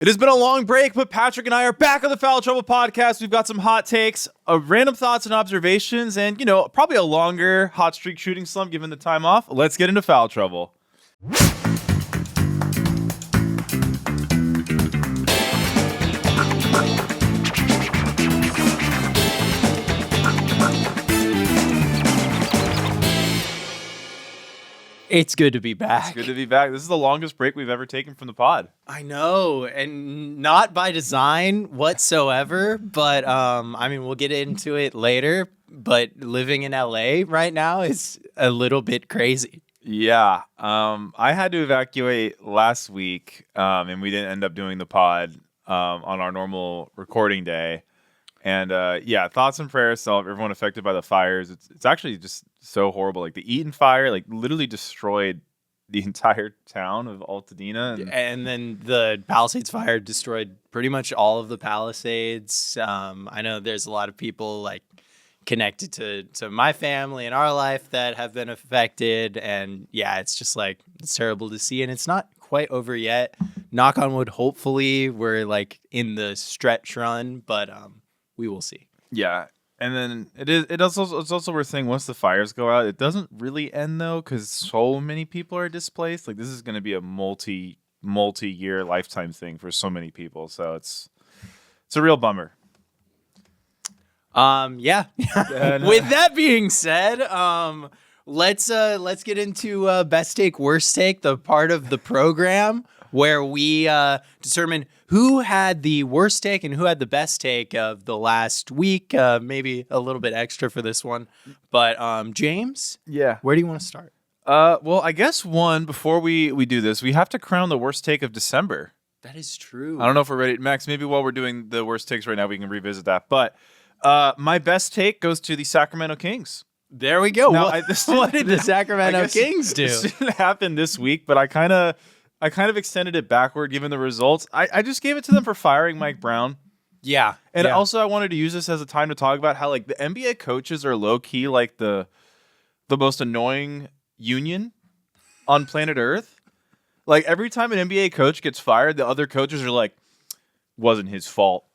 It has been a long break, but Patrick and I are back on the Foul Trouble podcast. We've got some hot takes, random thoughts and observations, and, probably a longer hot streak shooting slump given the time off. Let's get into Foul Trouble. It's good to be back. It's good to be back. This is the longest break we've ever taken from the pod. I know, and not by design whatsoever, but we'll get into it later, but living in LA right now is a little bit crazy. Yeah. I had to evacuate last week, and we didn't end up doing the pod on our normal recording day. And thoughts and prayers to everyone affected by the fires. It's actually just so horrible. Like the Eaton fire, literally destroyed the entire town of Altadena. And then the Palisades fire destroyed pretty much all of the Palisades. I know there's a lot of people connected to my family and our life that have been affected. And yeah, it's just it's terrible to see. And it's not quite over yet. Knock on wood. Hopefully we're in the stretch run, but we will see. Yeah. And then it's also worth saying once the fires go out, it doesn't really end though, because so many people are displaced. This is going to be a multi-year lifetime thing for so many people. So it's a real bummer. Yeah. With that being said, let's get into best take, worst take, the part of the program where we determine who had the worst take and who had the best take of the last week. Maybe a little bit extra for this one. But James, where do you want to start? Well, I guess before we do this, we have to crown the worst take of December. That is true. I don't know if we're ready. Max, maybe while we're doing the worst takes right now, we can revisit that. But my best take goes to the Sacramento Kings. There we go. Now, what did the Sacramento Kings do? This didn't happen this week, but I kind of extended it backward given the results. I just gave it to them for firing Mike Brown. Yeah. And also I wanted to use this as a time to talk about how the NBA coaches are low key the most annoying union on planet Earth. Every time an NBA coach gets fired, the other coaches are wasn't his fault.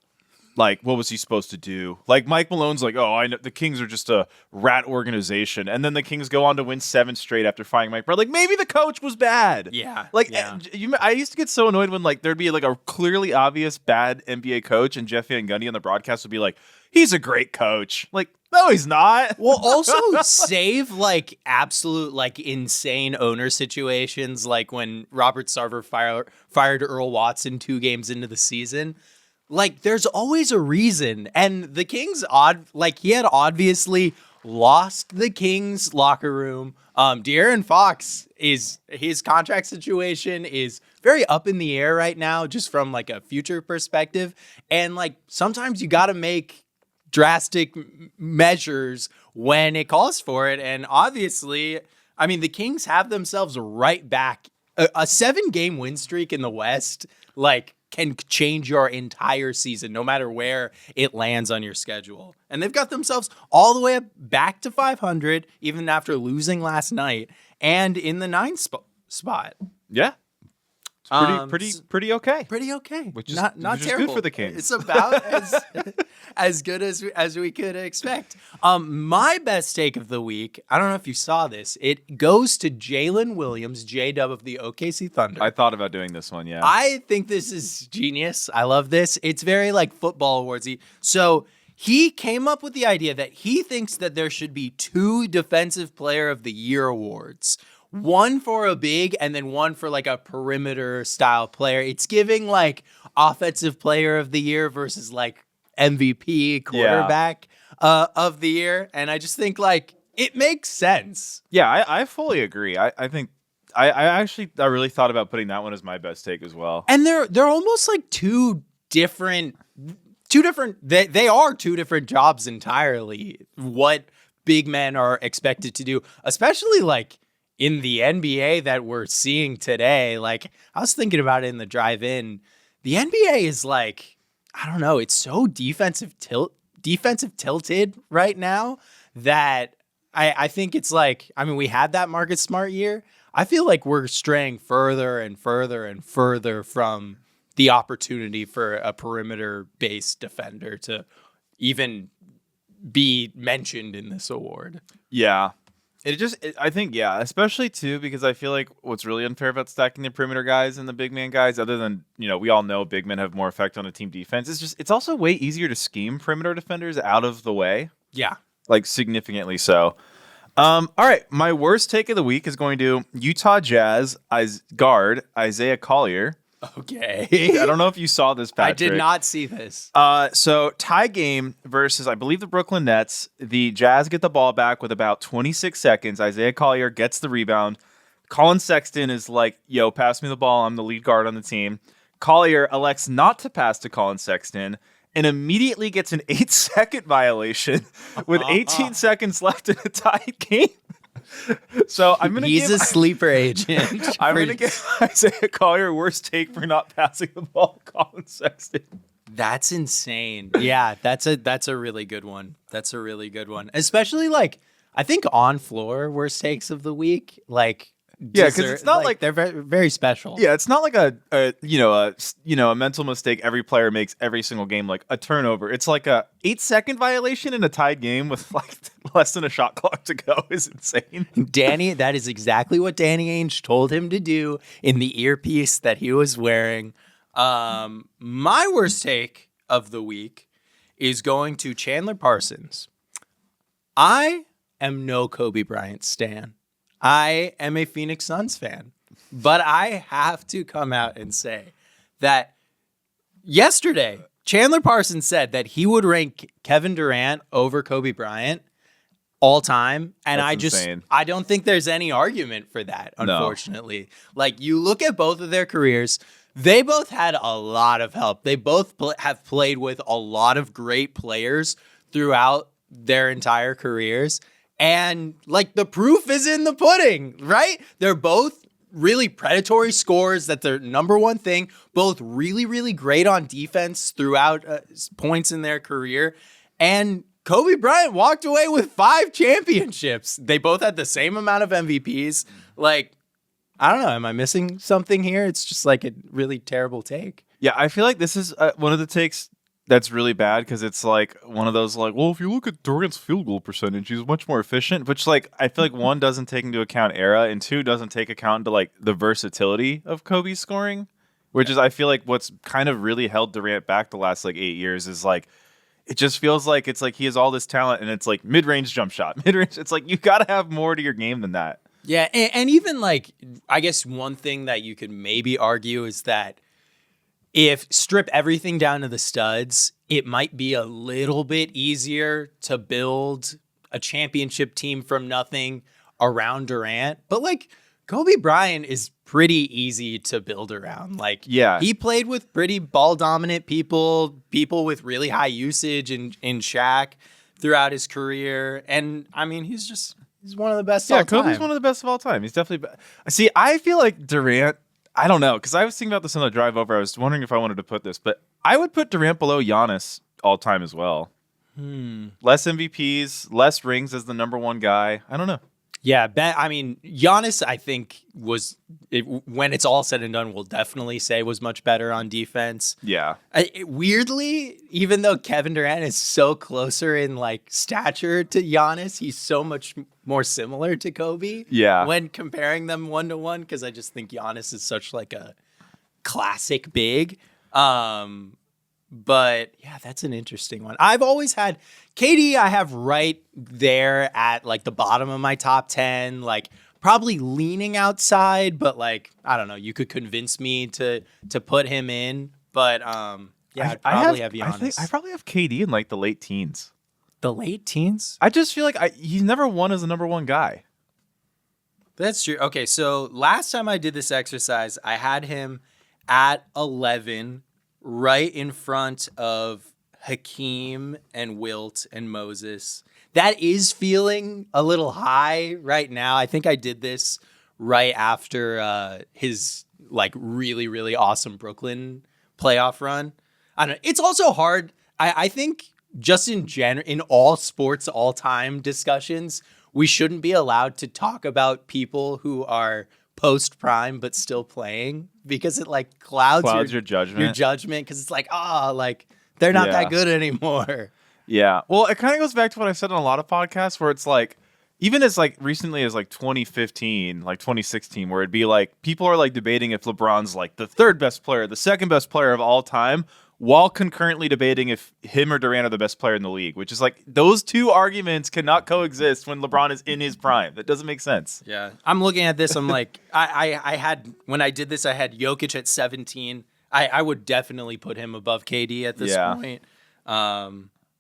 What was he supposed to do? Mike Malone's oh, I know the Kings are just a rat organization. And then the Kings go on to win 7 straight after firing Mike Brown. Maybe the coach was bad. Yeah. I used to get so annoyed when there'd be a clearly obvious bad NBA coach and Jeff Van Gundy on the broadcast would be he's a great coach. No, he's not. Well, also save absolute insane owner situations when Robert Sarver fired Earl Watson 2 games into the season. There's always a reason. And the Kings, he had obviously lost the Kings locker room. De'Aaron Fox, his contract situation is very up in the air right now, just from a future perspective. And sometimes you got to make drastic measures when it calls for it. And obviously, the Kings have themselves right back. A 7-game win streak in the West, can change your entire season, no matter where it lands on your schedule. And they've got themselves all the way up back to 500, even after losing last night, and in the 9th spot. Yeah. It's pretty okay. Pretty okay. Which is not terrible. Good for the Kings. It's about as good as we could expect. My best take of the week, I don't know if you saw this, it goes to Jalen Williams, J-Dub of the OKC Thunder. I thought about doing this one, yeah. I think this is genius. I love this. It's very football awardsy. So he came up with the idea that he thinks that there should be 2 Defensive Player of the Year awards. One for a big and then one for a perimeter style player. It's giving offensive player of the year versus MVP quarterback of the year. And I just think it makes sense. Yeah, I fully agree. I think I really thought about putting that one as my best take as well. And they're almost two different they are 2 different jobs entirely. What big men are expected to do, especially in the NBA that we're seeing today. I was thinking about it in the drive-in. The NBA is I don't know, it's so defensive tilted right now that I think it's we had that Marcus Smart year. I feel we're straying further and further and further from the opportunity for a perimeter-based defender to even be mentioned in this award. Yeah. I think, yeah, especially too, because I feel like what's really unfair about stacking the perimeter guys and the big man guys, other than, we all know big men have more effect on a team defense, it's also way easier to scheme perimeter defenders out of the way. Yeah. Like, significantly so. All right. My worst take of the week is going to Utah Jazz guard Isaiah Collier. Okay. I don't know if you saw this, Patrick. I did not see this. So tie game versus, I believe, the Brooklyn Nets. The Jazz get the ball back with about 26 seconds. Isaiah Collier gets the rebound. Colin Sexton is like, yo, pass me the ball. I'm the lead guard on the team. Collier elects not to pass to Colin Sexton and immediately gets an 8-second violation with 18 seconds left in a tied game. So He's a sleeper agent. I'm going to give Isaiah Collier worst take for not passing the ball to Colin Sexton. That's insane. Yeah, that's a really good one. That's a really good one. Especially I think on floor worst takes of the week. Yeah, because it's not like they're very, very special. Yeah, it's not like a mental mistake every player makes every single game, like a turnover. It's like a 8-second violation in a tied game with less than a shot clock to go is insane. Danny, that is exactly what Danny Ainge told him to do in the earpiece that he was wearing. My worst take of the week is going to Chandler Parsons. I am no Kobe Bryant stan. I am a Phoenix Suns fan, but I have to come out and say that yesterday, Chandler Parsons said that he would rank Kevin Durant over Kobe Bryant all time. And I don't think there's any argument for that, unfortunately. No. You look at both of their careers, they both had a lot of help. They both have played with a lot of great players throughout their entire careers. And the proof is in the pudding, right? They're both really predatory scorers. That's their number one thing. Both really, really great on defense throughout points in their career. And Kobe Bryant walked away with 5 championships. They both had the same amount of MVPs. I don't know. Am I missing something here? It's just a really terrible take. Yeah, I feel like this is one of the takes that's really bad because it's one of those well, if you look at Durant's field goal percentage, he's much more efficient. Which I feel like one doesn't take into account era, and two doesn't take account into the versatility of Kobe's scoring, which is I feel like what's kind of really held Durant back the last 8 years is it just feels like it's he has all this talent and it's mid-range jump shot, mid-range. It's you got to have more to your game than that. Yeah, and even I guess one thing that you could maybe argue is that if strip everything down to the studs, it might be a little bit easier to build a championship team from nothing around Durant. But Kobe Bryant is pretty easy to build around. Yeah. He played with pretty ball dominant people with really high usage in Shaq throughout his career. And I mean, he's one of the best of all time. Yeah, Kobe's one of the best of all time. He's definitely See, I feel like Durant, I don't know, because I was thinking about this on the drive over. I was wondering if I wanted to put this, but I would put Durant below Giannis all time as well. Less MVPs, less rings as the number one guy. I don't know. Yeah, I mean, Giannis, I think, when it's all said and done, we'll definitely say was much better on defense. Yeah. Weirdly, even though Kevin Durant is so closer in stature to Giannis, he's so much more similar to Kobe. Yeah. When comparing them 1-to-1, because I just think Giannis is such a classic big. But yeah, that's an interesting one. I've always had KD. I have right there at the bottom of my top 10. Probably leaning outside, but I don't know. You could convince me to put him in, but yeah, I'd probably have Giannis. I probably have KD in the late teens. The late teens? I just feel he's never won as a number one guy. That's true. Okay, so last time I did this exercise, I had him at 11. Right in front of Hakeem and Wilt and Moses. That is feeling a little high right now. I think I did this right after his really, really awesome Brooklyn playoff run. I don't know. It's also hard. I think just in all sports, all time discussions, we shouldn't be allowed to talk about people who are post prime but still playing because it like clouds your judgment. Your judgment because it's like like they're not that good anymore. Yeah. Well, it kind of goes back to what I've said on a lot of podcasts where it's like, even as like recently as like 2015, like 2016, where it'd be like people are like debating if LeBron's like the third best player, the second best player of all time, while concurrently debating if him or Durant are the best player in the league, which is like those two arguments cannot coexist when LeBron is in his prime. That doesn't make sense. Yeah. I'm looking at this. I'm like, I had, when I did this, I had Jokic at 17. I would definitely put him above KD at this point.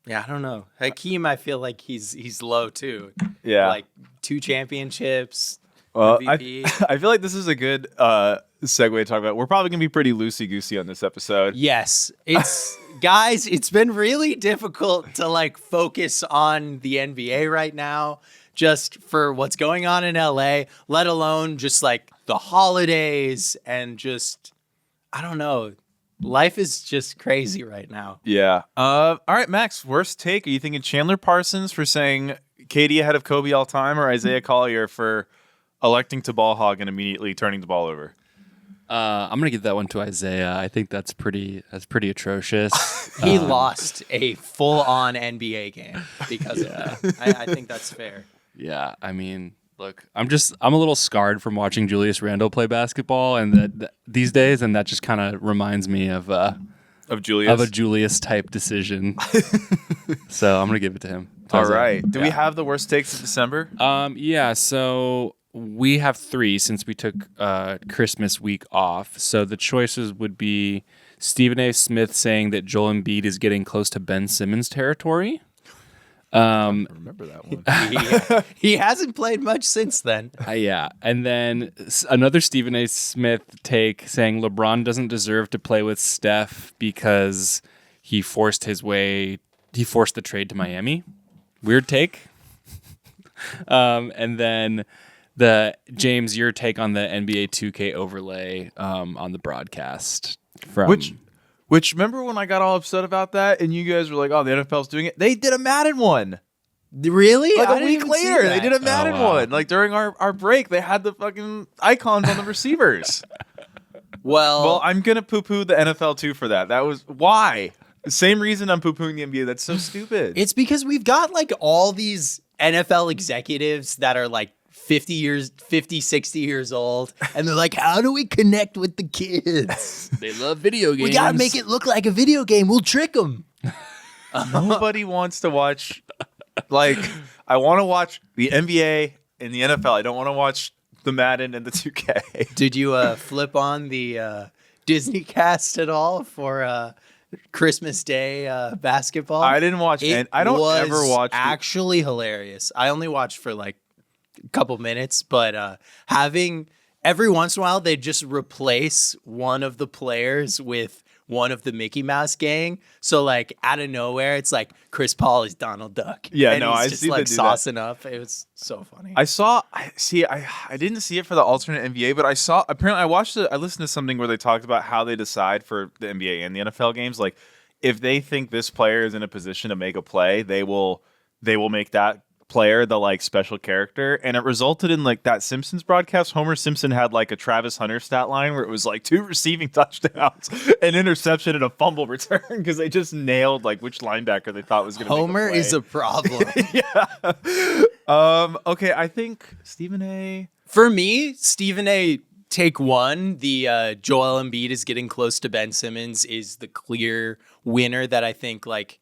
Yeah, I don't know. Hakeem, I feel like he's low too. Yeah. Like 2 championships. Well, MVP. I feel like this is a good segue to talk about. We're probably going to be pretty loosey-goosey on this episode. Yes. It's guys, it's been really difficult to like focus on the NBA right now just for what's going on in LA, let alone just like the holidays and just I don't know. Life is just crazy right now. Yeah. All right, Max, worst take. Are you thinking Chandler Parsons for saying KD ahead of Kobe all time, or Isaiah Collier for electing to ball hog and immediately turning the ball over? I'm gonna give that one to Isaiah. I think that's pretty atrocious. He lost a full-on NBA game because of that. I think that's fair. Yeah, I mean, look, I'm a little scarred from watching Julius Randle play basketball, and that these days, and that just kind of reminds me of Julius, of a Julius type decision. So I'm gonna give it to him. All right. Do we have the worst takes of December? Yeah. So we have 3 since we took Christmas week off. So the choices would be Stephen A. Smith saying that Joel Embiid is getting close to Ben Simmons territory. I remember that one. He hasn't played much since then. Yeah. And then another Stephen A. Smith take saying LeBron doesn't deserve to play with Steph because he forced the trade to Miami. Weird take. And then the James, your take on the NBA 2K overlay on the broadcast. Which remember when I got all upset about that and you guys were like, oh, the NFL's doing it? They did a Madden one. Really? Like a week later, they did a Madden one. Like during our break, they had the fucking icons on the receivers. Well, I'm going to poo-poo the NFL too for that. That was why. Same reason I'm poo-pooing the NBA. That's so stupid. It's because we've got like all these NFL executives that are like 50, 60 years old. And they're like, how do we connect with the kids? They love video games. We got to make it look like a video game. We'll trick them. Nobody wants to watch, like, I want to watch the NBA and the NFL. I don't want to watch the Madden and the 2K. Did you flip on the Disney cast at all for Christmas Day basketball? I didn't watch it. I don't ever watch it. Actually hilarious. I only watched for like a couple minutes, but having every once in a while they just replace one of the players with one of the Mickey Mouse gang. So like out of nowhere, it's like Chris Paul is Donald Duck. Yeah, and no, he's I just see like them do saucing up. It was so funny. I didn't see it for the alternate NBA, but I watched it. I listened to something where they talked about how they decide for the NBA and the NFL games. Like if they think this player is in a position to make a play, they will make that player the like special character, and it resulted in like that Simpsons broadcast. Homer Simpson had like a Travis Hunter stat line where it was like 2 receiving touchdowns, an interception, and a fumble return because they just nailed like which linebacker they thought was going to make a Homer play. is a problem. Yeah. Okay, I think Stephen A. For me, Stephen A. Take one, the Joel Embiid is getting close to Ben Simmons is the clear winner that I think like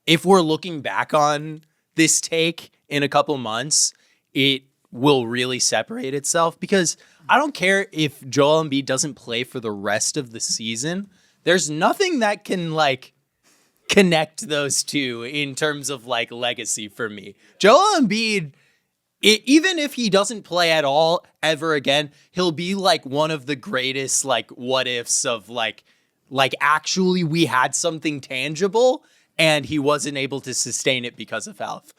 if we're looking back on this take in a couple months, it will really separate itself because I don't care if Joel Embiid doesn't play for the rest of the season. There's nothing that can like connect those two in terms of like legacy for me. Joel Embiid, even if he doesn't play at all ever again, he'll be like one of the greatest like what ifs of like actually we had something tangible and he wasn't able to sustain it because of health.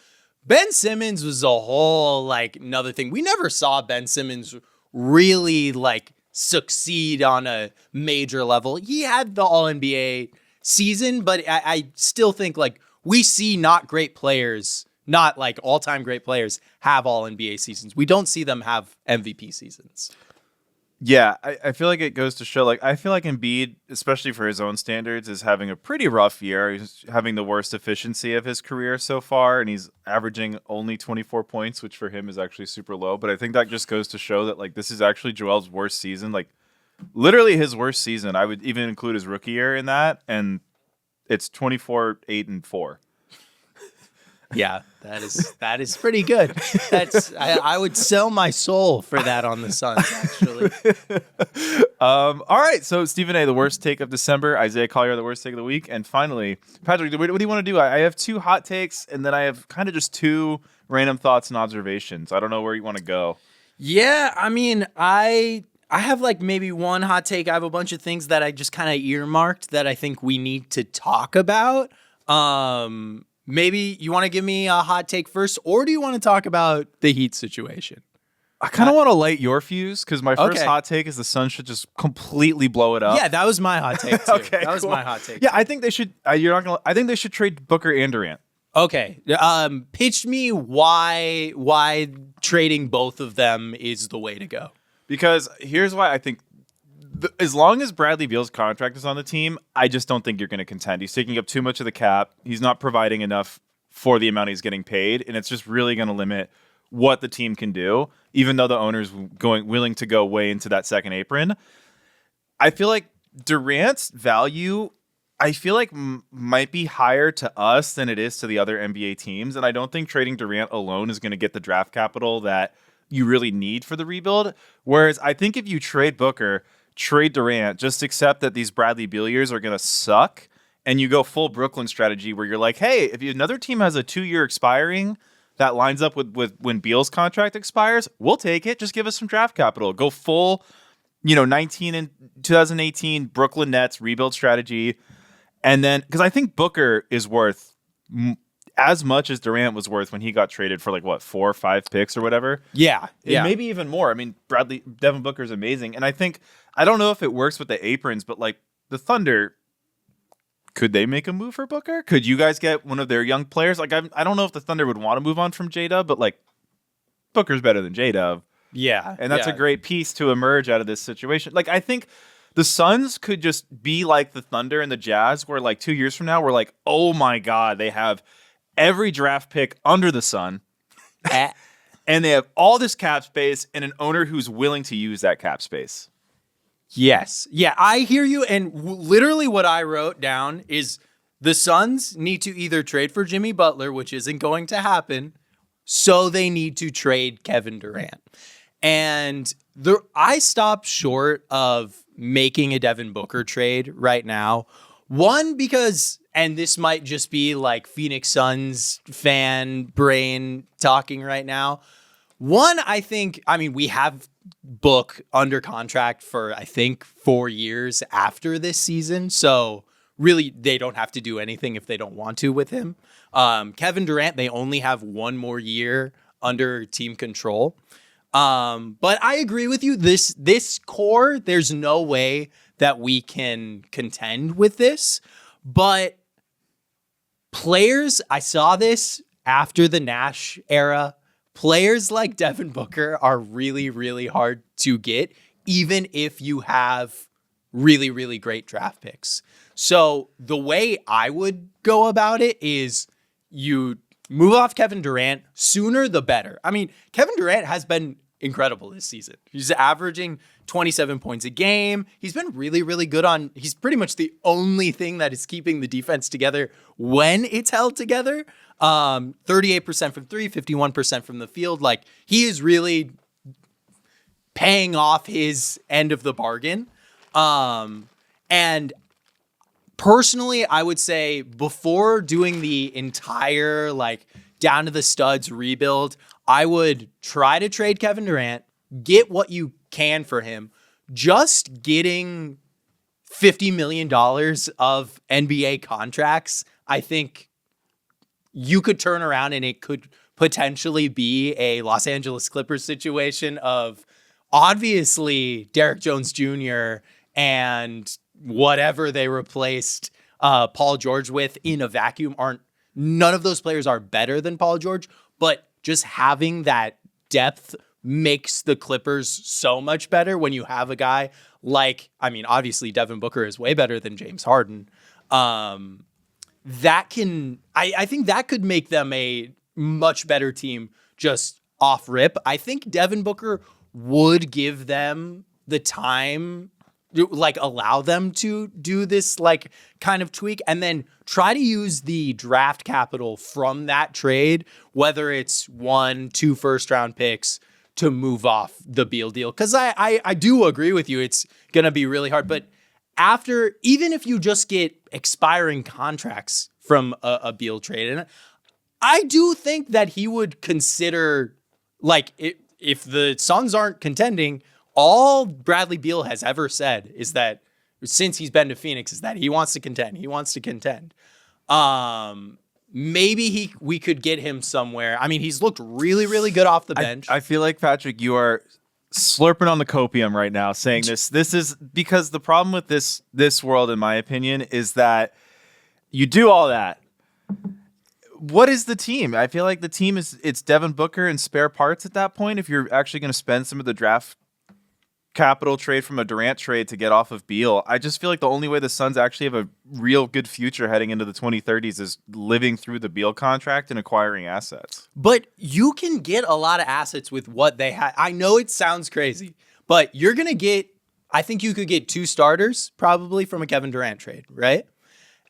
Ben Simmons was a whole like another thing. We never saw Ben Simmons really like succeed on a major level. He had the All-NBA season, but I still think like we see not great players, not like all-time great players have All-NBA seasons. We don't see them have MVP seasons. Yeah, I feel like it goes to show, like, I feel like Embiid, especially for his own standards, is having a pretty rough year. He's having the worst efficiency of his career so far, and he's averaging only 24 points, which for him is actually super low. But I think that just goes to show that, like, this is actually Joel's worst season, like, literally his worst season. I would even include his rookie year in that, and it's 24, 8, and 4. Yeah, that is pretty good. I would sell my soul for that on the Suns, actually. All right, so Stephen A, the worst take of December. Isaiah Collier, the worst take of the week. And finally, Patrick, what do you want to do? I have 2 hot takes, and then I have kind of just 2 random thoughts and observations. I don't know where you want to go. Yeah, I mean, I have like maybe 1 hot take. I have a bunch of things that I just kind of earmarked that I think we need to talk about. Maybe you want to give me a hot take first, or do you want to talk about the Heat situation? I kind of want to light your fuse because my first Okay. hot take is the Suns should just completely blow it up. Yeah, that was my hot take too. Okay, that was cool. my hot take. Yeah, I think they should. I think they should trade Booker and Durant. Okay. Pitch me why trading both of them is the way to go. Because here's why I think. As long as Bradley Beal's contract is on the team, I just don't think you're going to contend. He's taking up too much of the cap. He's not providing enough for the amount he's getting paid, and it's just really going to limit what the team can do, even though the owner's willing to go way into that second apron. I feel like Durant's value, I feel like might be higher to us than it is to the other NBA teams, and I don't think trading Durant alone is going to get the draft capital that you really need for the rebuild. Whereas I think if you trade Booker, trade Durant, just accept that these Bradley Beal years are going to suck, and you go full Brooklyn strategy where you're like, hey, if another team has a 2-year expiring that lines up with when Beal's contract expires, we'll take it. Just give us some draft capital. Go full, 19 and 2018 Brooklyn Nets rebuild strategy. And then, because I think Booker is worth as much as Durant was worth when he got traded for 4 or 5 picks or whatever. Yeah. And maybe even more. I mean, Devin Booker is amazing. And I don't know if it works with the aprons, but the Thunder, could they make a move for Booker? Could you guys get one of their young players? I don't know if the Thunder would want to move on from J-Dub, but Booker's better than J-Dub. Yeah. And that's a great piece to emerge out of this situation. I think the Suns could just be like the Thunder and the Jazz, where 2 years from now, we're like, oh my God, they have every draft pick under the sun. And they have all this cap space and an owner who's willing to use that cap space. Yes. Yeah, I hear you. And literally what I wrote down is the Suns need to either trade for Jimmy Butler, which isn't going to happen, so they need to trade Kevin Durant. And I stopped short of making a Devin Booker trade right now. One, because, and this might just be Phoenix Suns fan brain talking right now. One, we have Book under contract for, 4 years after this season. So really, they don't have to do anything if they don't want to with him. Kevin Durant, they only have 1 more year under team control. But I agree with you. This core, there's no way that we can contend with this. But players, I saw this after the Nash era. Players like Devin Booker are really, really hard to get, even if you have really, really great draft picks. So the way I would go about it is you move off Kevin Durant, sooner the better. I mean, Kevin Durant has been incredible this season. He's averaging 27 points a game. He's been really, really good he's pretty much the only thing that is keeping the defense together when it's held together. 38% from 3, 51% from the field. He is really paying off his end of the bargain. And personally, I would say before doing the entire down to the studs rebuild, I would try to trade Kevin Durant, get what you can for him. Just getting $50 million of NBA contracts, I think you could turn around and it could potentially be a Los Angeles Clippers situation of obviously Derek Jones Jr. and whatever they replaced Paul George with in a vacuum none of those players are better than Paul George, but just having that depth makes the Clippers so much better when you have a guy like, I mean, obviously Devin Booker is way better than James Harden. I think that could make them a much better team just off rip. I think Devin Booker would give them the time, like allow them to do this like kind of tweak and then try to use the draft capital from that trade, whether it's 1-2 first round picks to move off the Beal deal. Cause I do agree with you. It's going to be really hard, but even if you just get expiring contracts from a Beal trade, and I do think that he would consider, like, if the Suns aren't contending, all Bradley Beal has ever said is that since he's been to Phoenix is that he wants to contend. He wants to contend. Maybe we could get him somewhere. I mean, he's looked really, really good off the bench. I feel like, Patrick, you are slurping on the copium right now saying this. This is because the problem with this world, in my opinion, is that you do all that. What is the team? I feel like the team it's Devin Booker and spare parts at that point. If you're actually going to spend some of the draft capital trade from a Durant trade to get off of Beal, I just feel like the only way the Suns actually have a real good future heading into the 2030s is living through the Beal contract and acquiring assets. But you can get a lot of assets with what they have. I know it sounds crazy, but you're going to get, I think you could get 2 starters probably from a Kevin Durant trade, right?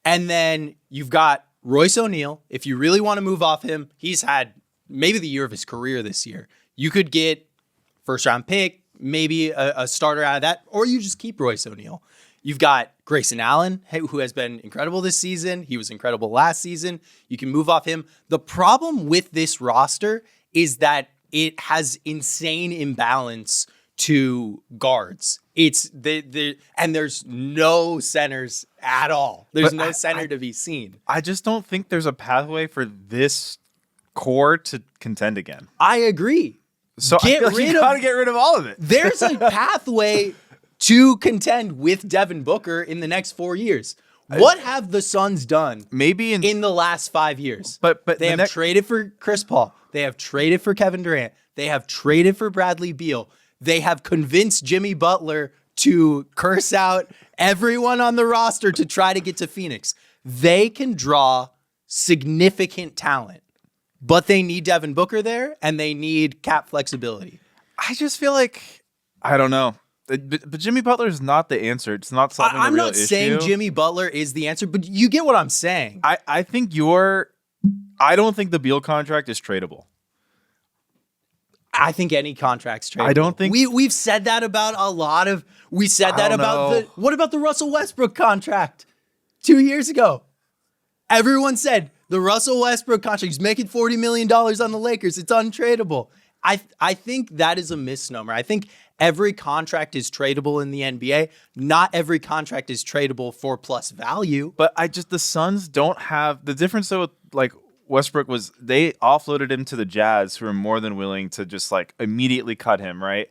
And then you've got Royce O'Neal. If you really want to move off him, he's had maybe the year of his career this year. You could get first round pick, maybe a starter out of that, or you just keep Royce O'Neal. You've got Grayson Allen, who has been incredible this season. He was incredible last season. You can move off him. The problem with this roster is that it has insane imbalance to guards. It's and there's no centers at all. There's no center to be seen. I just don't think there's a pathway for this core to contend again. I agree. So I feel like you gotta get rid of all of it. There's a pathway to contend with Devin Booker in the next 4 years. What have the Suns done? Maybe in the last 5 years. But they have traded for Chris Paul. They have traded for Kevin Durant. They have traded for Bradley Beal. They have convinced Jimmy Butler to curse out everyone on the roster to try to get to Phoenix. They can draw significant talent. But they need Devin Booker there, and they need cap flexibility. I just feel like, I don't know. But Jimmy Butler is not the answer. It's not solving the real issue. I'm not saying Jimmy Butler is the answer, but you get what I'm saying. I think I don't think the Beal contract is tradable. I think any contract's tradable. I don't think we've said that about a lot of. We said that about what about the Russell Westbrook contract 2 years ago? Everyone said the Russell Westbrook contract, he's making $40 million on the Lakers. It's untradeable. I think that is a misnomer. I think every contract is tradable in the NBA. Not every contract is tradable for plus value. But the Suns don't have the difference though with like Westbrook was they offloaded him to the Jazz, who are more than willing to just like immediately cut him, right?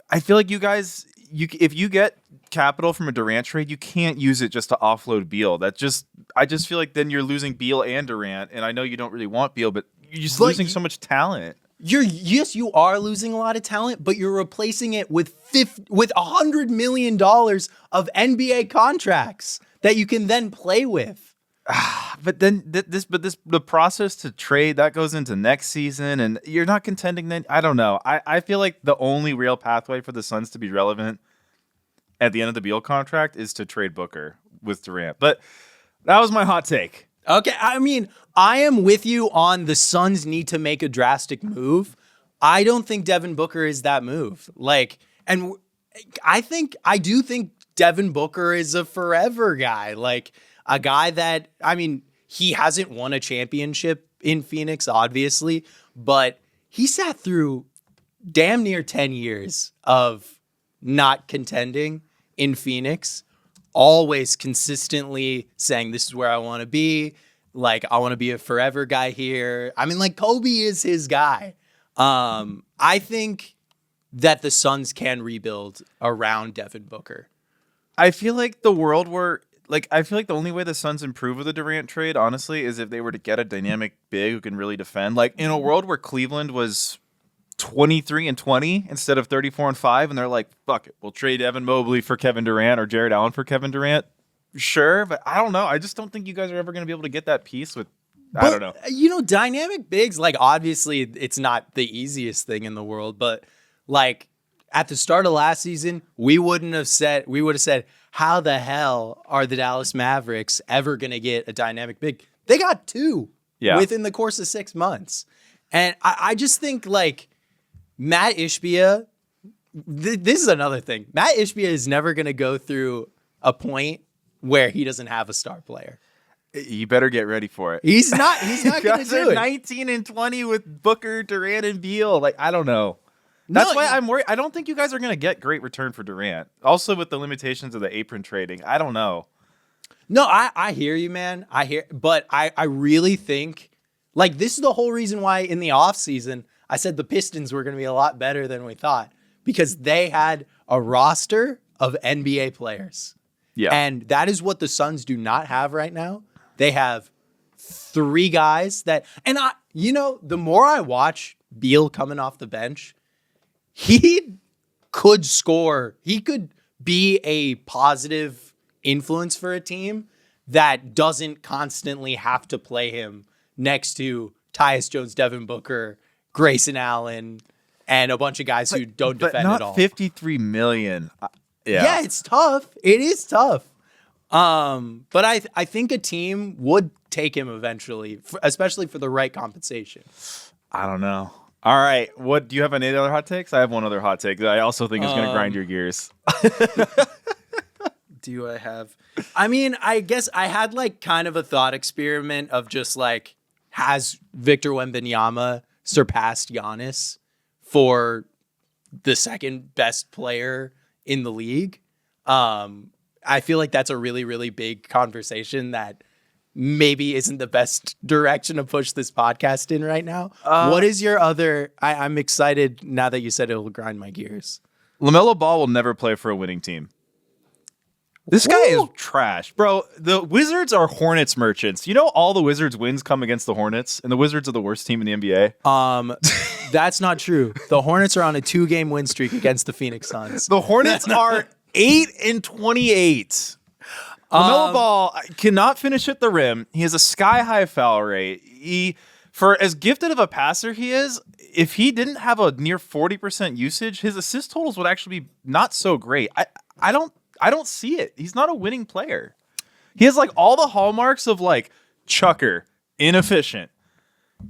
I feel like you guys, if you get capital from a Durant trade, you can't use it just to offload Beal. I just feel like then you're losing Beal and Durant, and I know you don't really want Beal, but you're just losing so much talent. You are losing a lot of talent, but you're replacing it with $100 million of NBA contracts that you can then play with. But then the process to trade that goes into next season, and you're not contending. Then I don't know. I feel like the only real pathway for the Suns to be relevant at the end of the Beal contract is to trade Booker with Durant. But that was my hot take. Okay, I mean, I am with you on the Suns need to make a drastic move. I don't think Devin Booker is that move. And I do think Devin Booker is a forever guy. Like a guy that, I mean, he hasn't won a championship in Phoenix, obviously, but he sat through damn near 10 years of not contending in Phoenix, always consistently saying, this is where I want to be. Like, I want to be a forever guy here. I mean, like, Kobe is his guy. I think that the Suns can rebuild around Devin Booker. I feel like the only way the Suns improve with the Durant trade, honestly, is if they were to get a dynamic big who can really defend. Like, in a world where Cleveland was 23-20 instead of 34-5, and they're like, fuck it, we'll trade Evan Mobley for Kevin Durant or Jared Allen for Kevin Durant. Sure, but I don't know. I just don't think you guys are ever going to be able to get that piece with. I don't know. You know, dynamic bigs, like, obviously it's not the easiest thing in the world, but like at the start of last season, we would have said, how the hell are the Dallas Mavericks ever going to get a dynamic big? They got 2 within the course of 6 months. And I just think, like, Matt Ishbia, this is another thing. Matt Ishbia is never going to go through a point where he doesn't have a star player. You better get ready for it. He's not going to do it. 19-20 with Booker, Durant, and Beal. Like, I don't know. That's why I'm worried. I don't think you guys are going to get great return for Durant. Also, with the limitations of the apron trading, I don't know. No, I hear you, man. But I really think, like, this is the whole reason why in the offseason I said the Pistons were going to be a lot better than we thought, because they had a roster of NBA players. Yeah. And that is what the Suns do not have right now. They have 3 guys that, and the more I watch Beal coming off the bench, he could score. He could be a positive influence for a team that doesn't constantly have to play him next to Tyus Jones, Devin Booker, Grayson Allen, and a bunch of guys who don't defend at all. $53 million. Yeah, it's tough. It is tough. But I think a team would take him eventually, especially for the right compensation. I don't know. All right. What do you have any other hot takes? I have one other hot take that I also think is going to grind your gears. Do I have? I mean, I guess I had like kind of a thought experiment of just like, has Victor Wembanyama surpassed Giannis for the second best player in the league? I feel like that's a really, really big conversation that maybe isn't the best direction to push this podcast in right now. What is your other? I'm excited now that you said it will grind my gears. LaMelo Ball will never play for a winning team. This guy is trash. Bro, the Wizards are Hornets merchants. You know all the Wizards wins come against the Hornets, and the Wizards are the worst team in the NBA? That's not true. The Hornets are on a 2-game win streak against the Phoenix Suns. The Hornets are 8-28. LaMelo Ball cannot finish at the rim. He has a sky-high foul rate. For as gifted of a passer he is, if he didn't have a near 40% usage, his assist totals would actually be not so great. I don't see it. He's not a winning player. He has like all the hallmarks of like chucker, inefficient,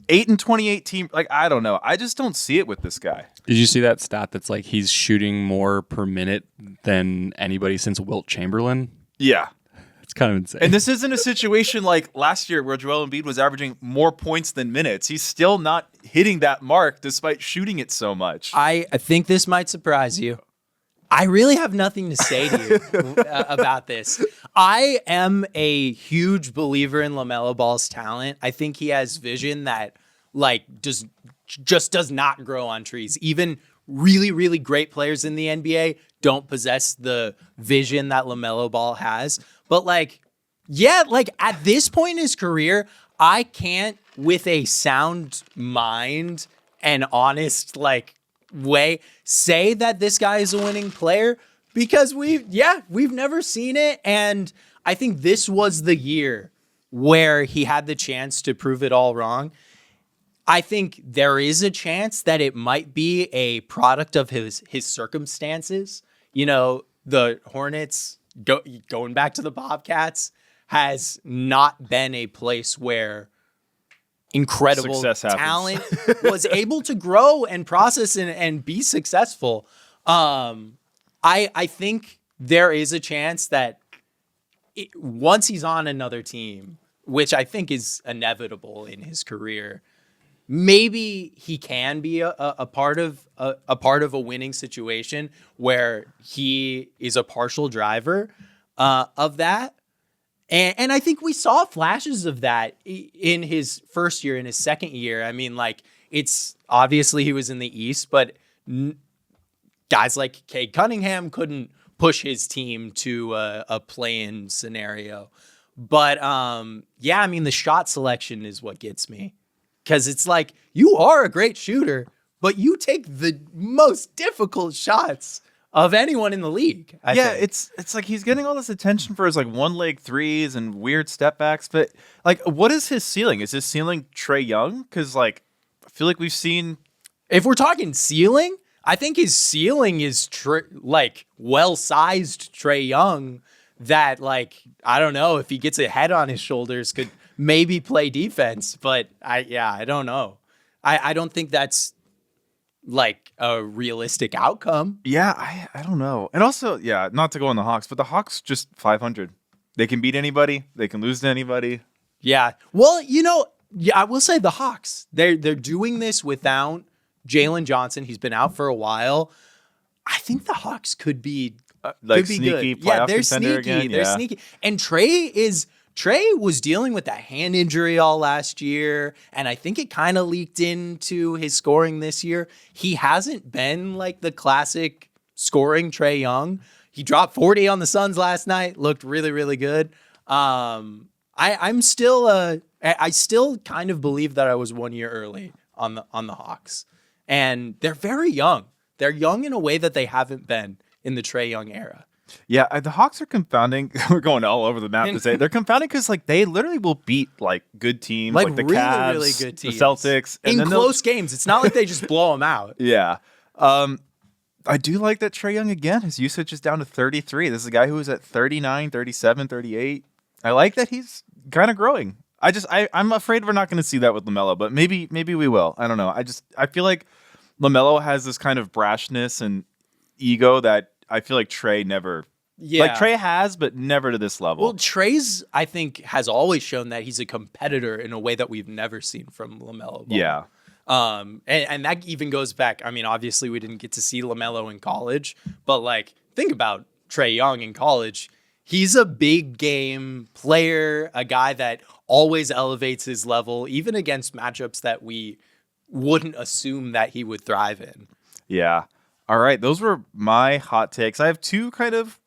8-28 team. Like, I don't know. I just don't see it with this guy. Did you see that stat that's like he's shooting more per minute than anybody since Wilt Chamberlain? Yeah. It's kind of insane. And this isn't a situation like last year where Joel Embiid was averaging more points than minutes. He's still not hitting that mark despite shooting it so much. I think this might surprise you. I really have nothing to say to you about this. I am a huge believer in LaMelo Ball's talent. I think he has vision that like just does not grow on trees. Even really, really great players in the NBA don't possess the vision that LaMelo Ball has. But like, yeah, like at this point in his career, I can't with a sound mind and honest like way say that this guy is a winning player, because we've never seen it. And I think this was the year where he had the chance to prove it all wrong. I think there is a chance that it might be a product of his circumstances. You know, the Hornets, going back to the Bobcats, has not been a place where incredible talent was able to grow and process and be successful. I think there is a chance that once he's on another team, which I think is inevitable in his career, maybe he can be a part of a winning situation where he is a partial driver of that. And I think we saw flashes of that in his first year, in his second year. I mean, like, it's obviously he was in the East, but guys like Cade Cunningham couldn't push his team to a play-in scenario. But yeah, I mean, the shot selection is what gets me, because it's like, you are a great shooter, but you take the most difficult shots of anyone in the league. I think. it's like he's getting all this attention for his like one leg threes and weird step backs, but like, what is his ceiling? Is his ceiling Trae Young? Because like, I feel like we've seen. If we're talking ceiling, I think his ceiling is like well-sized Trae Young that, like, I don't know, if he gets a head on his shoulders could maybe play defense, but I don't know. I don't think that's like a realistic outcome. Yeah, I don't know. And also, yeah, not to go on the Hawks, but the Hawks just 500. They can beat anybody. They can lose to anybody. Yeah. Well, I will say the Hawks, they're doing this without Jalen Johnson. He's been out for a while. I think the Hawks could be Like could be sneaky good. playoff Yeah, they're contender sneaky. again. They're Yeah. sneaky. And Trae was dealing with that hand injury all last year, and I think it kind of leaked into his scoring this year. He hasn't been like the classic scoring Trae Young. He dropped 40 on the Suns last night, looked really, really good. I still kind of believe that I was 1 year early on the Hawks, and they're very young. They're young in a way that they haven't been in the Trae Young era. Yeah, the Hawks are confounding. We're going all over the map to say they're confounding because like they literally will beat like good teams, like the really, Cavs, really good teams. the Celtics, and in then close games. It's not like they just blow them out. Yeah. I do like that Trae Young again. His usage is down to 33. This is a guy who was at 39, 37, 38. I like that he's kind of growing. I'm afraid we're not going to see that with LaMelo, but maybe we will. I don't know. I feel like LaMelo has this kind of brashness and ego that I feel like Trae never. Yeah. Like Trae has, but never to this level. Well, Trae's, I think, has always shown that he's a competitor in a way that we've never seen from LaMelo Ball. Yeah. And that even goes back. I mean, obviously, we didn't get to see LaMelo in college, but like, think about Trae Young in college. He's a big game player, a guy that always elevates his level, even against matchups that we wouldn't assume that he would thrive in. Yeah. All right. Those were my hot takes. I have two kind of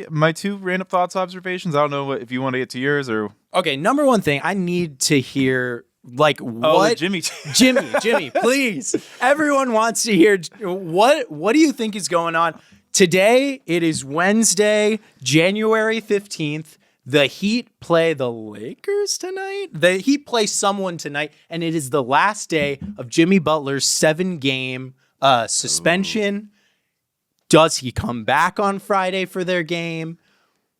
my two random thoughts, observations. I don't know if you want to get to yours or. Okay. Number one thing, I need to hear like what Jimmy, please. Everyone wants to hear what do you think is going on? Today, it is Wednesday, January 15th. The Heat play the Lakers tonight. The Heat play someone tonight, and it is the last day of Jimmy Butler's 7-game suspension. Ooh. Does he come back on Friday for their game?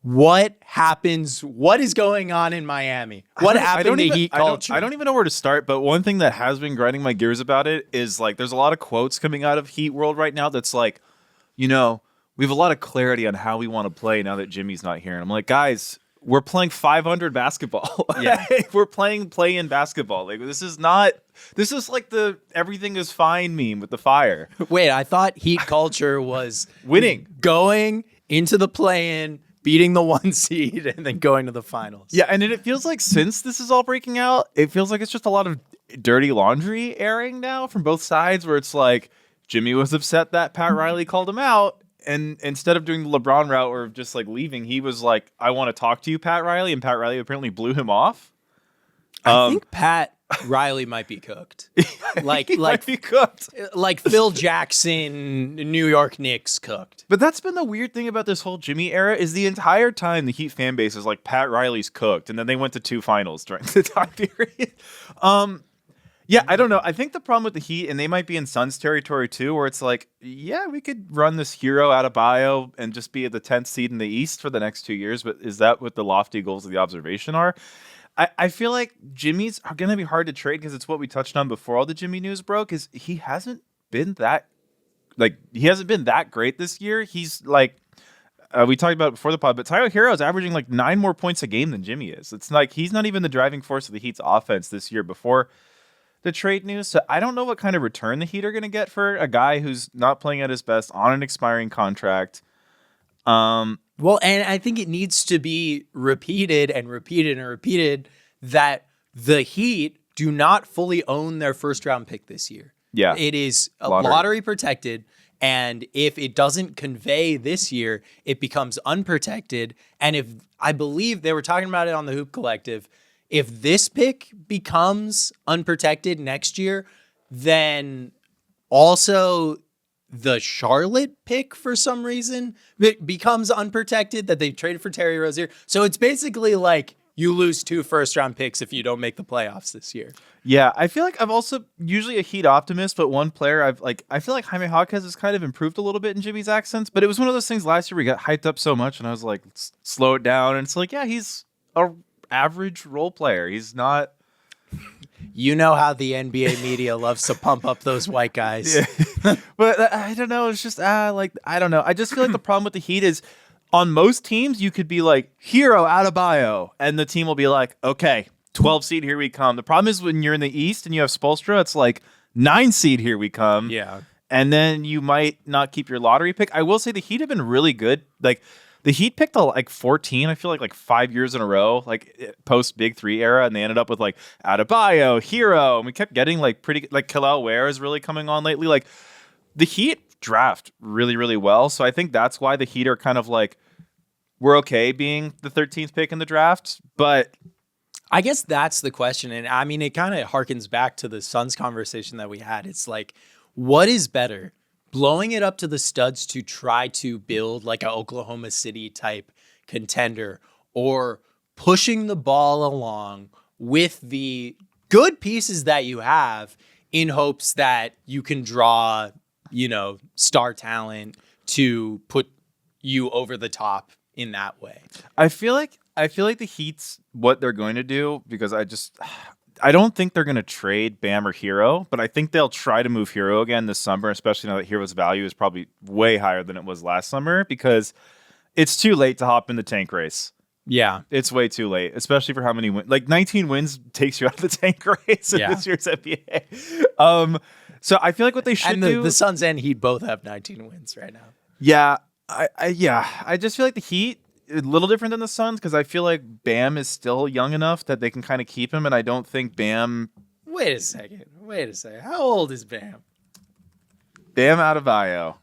What happens? What is going on in Miami? What happened to Heat culture? I don't even know where to start, but one thing that has been grinding my gears about it is like there's a lot of quotes coming out of Heat world right now that's like, we have a lot of clarity on how we want to play now that Jimmy's not here. And I'm like, guys, we're playing 500 basketball. Yeah. We're playing play-in basketball. Like this is like the everything is fine meme with the fire. Wait, I thought Heat culture was winning, going into the play-in, beating the 1 seed, and then going to the finals. Yeah, and it feels like since this is all breaking out, it feels like it's just a lot of dirty laundry airing now from both sides where it's like Jimmy was upset that Pat Riley called him out. And instead of doing the LeBron route or just like leaving, he was like, I want to talk to you, Pat Riley. And Pat Riley apparently blew him off. I think Pat Riley might be cooked. Might be cooked. Like Phil Jackson, New York Knicks cooked. But that's been the weird thing about this whole Jimmy era is the entire time the Heat fan base is like, Pat Riley's cooked. And then they went to 2 finals during the time period. Yeah, I don't know. I think the problem with the Heat, and they might be in Suns territory too, where it's like, yeah, we could run this hero out of bio and just be at the 10th seed in the East for the next 2 years. But is that what the lofty goals of the observation are? I feel like Jimmy's are going to be hard to trade because it's what we touched on before all the Jimmy news broke is he hasn't been that great this year. He's like, we talked about it before the pod, but Tyler Hero is averaging like 9 more points a game than Jimmy is. It's like he's not even the driving force of the Heat's offense this year before the trade news. So I don't know what kind of return the Heat are going to get for a guy who's not playing at his best on an expiring contract. Well, and I think it needs to be repeated that the Heat do not fully own their first round pick this year. Yeah. It is lottery protected. And if it doesn't convey this year, it becomes unprotected. And if I believe they were talking about it on the Hoop Collective, if this pick becomes unprotected next year, then Also, the Charlotte pick for some reason becomes unprotected that they traded for Terry Rozier. So it's basically like you lose 2 first-round picks if you don't make the playoffs this year. Yeah, I feel like I'm also usually a Heat optimist, but one player I feel like Jaime Jaquez has kind of improved a little bit in Jimmy's accents, but it was one of those things last year we got hyped up so much, and I was like, slow it down. And it's like, yeah, he's a average role player. He's not. You know how the NBA media loves to pump up those white guys. Yeah. But I don't know. It's just I don't know. I just feel like the problem with the Heat is on most teams you could be like Hero Adebayo, and the team will be like, okay, 12 seed, here we come. The problem is when you're in the East and you have Spoelstra, it's like 9 seed, here we come. Yeah. And then you might not keep your lottery pick. I will say the Heat have been really good. Like the Heat picked like 14, I feel like 5 years in a row, like post Big 3 era, and they ended up with like Adebayo, Hero, and we kept getting like pretty, like Kelal Ware is really coming on lately. Like the Heat draft really, really well. So I think that's why the Heat are kind of like, we're okay being the 13th pick in the draft, but I guess that's the question. And I mean, it kind of harkens back to the Suns conversation that we had. It's like, what is better? Blowing it up to the studs to try to build like an Oklahoma City type contender, or pushing the ball along with the good pieces that you have in hopes that you can draw, star talent to put you over the top in that way. I feel like the Heat's what they're going to do, because I don't think they're going to trade Bam or Hero, but I think they'll try to move Hero again this summer, especially now that Hero's value is probably way higher than it was last summer, because it's too late to hop in the tank race. Yeah. It's way too late, especially for how many wins. Like 19 wins takes you out of the tank race in this year's NBA. So I feel like what they should do. The Suns and Heat both have 19 wins right now. Yeah. I just feel like the Heat, a little different than the Suns, because I feel like Bam is still young enough that they can kind of keep him, and I don't think Bam. Wait a second. How old is Bam? Bam Adebayo.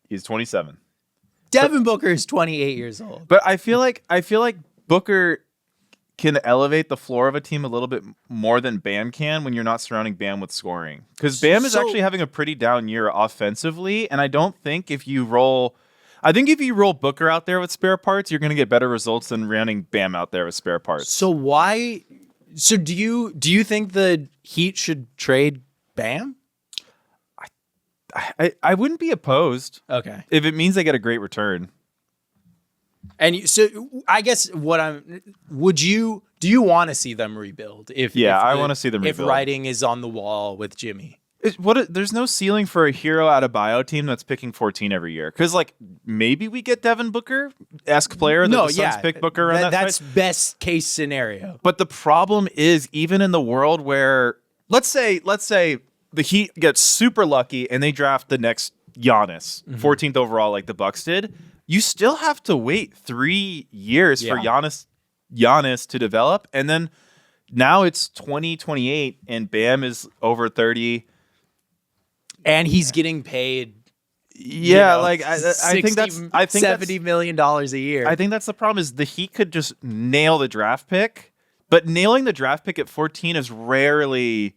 He's 27. Devin Booker is 28 years old. But I feel like Booker can elevate the floor of a team a little bit more than Bam can when you're not surrounding Bam with scoring. Because Bam is actually having a pretty down year offensively, and I don't think if you roll Booker out there with spare parts, you're going to get better results than running Bam out there with spare parts. So do you think the Heat should trade Bam? I wouldn't be opposed. Okay. If it means they get a great return. And so I guess do you want to see them rebuild? I want to see them rebuild. If writing is on the wall with Jimmy. There's no ceiling for a Hero Adebayo team that's picking 14 every year. Because like maybe we get Devin Booker-esque player that the Suns pick Booker around that's size. best case scenario. But the problem is, even in the world where let's say the Heat gets super lucky and they draft the next Giannis, 14th overall like the Bucks did, you still have to wait 3 years for Giannis to develop. And then now it's 2028 and Bam is over 30. And he's getting paid. Yeah, like I think $70 million a year. I think that's the problem, is the Heat could just nail the draft pick, but nailing the draft pick at 14 is rarely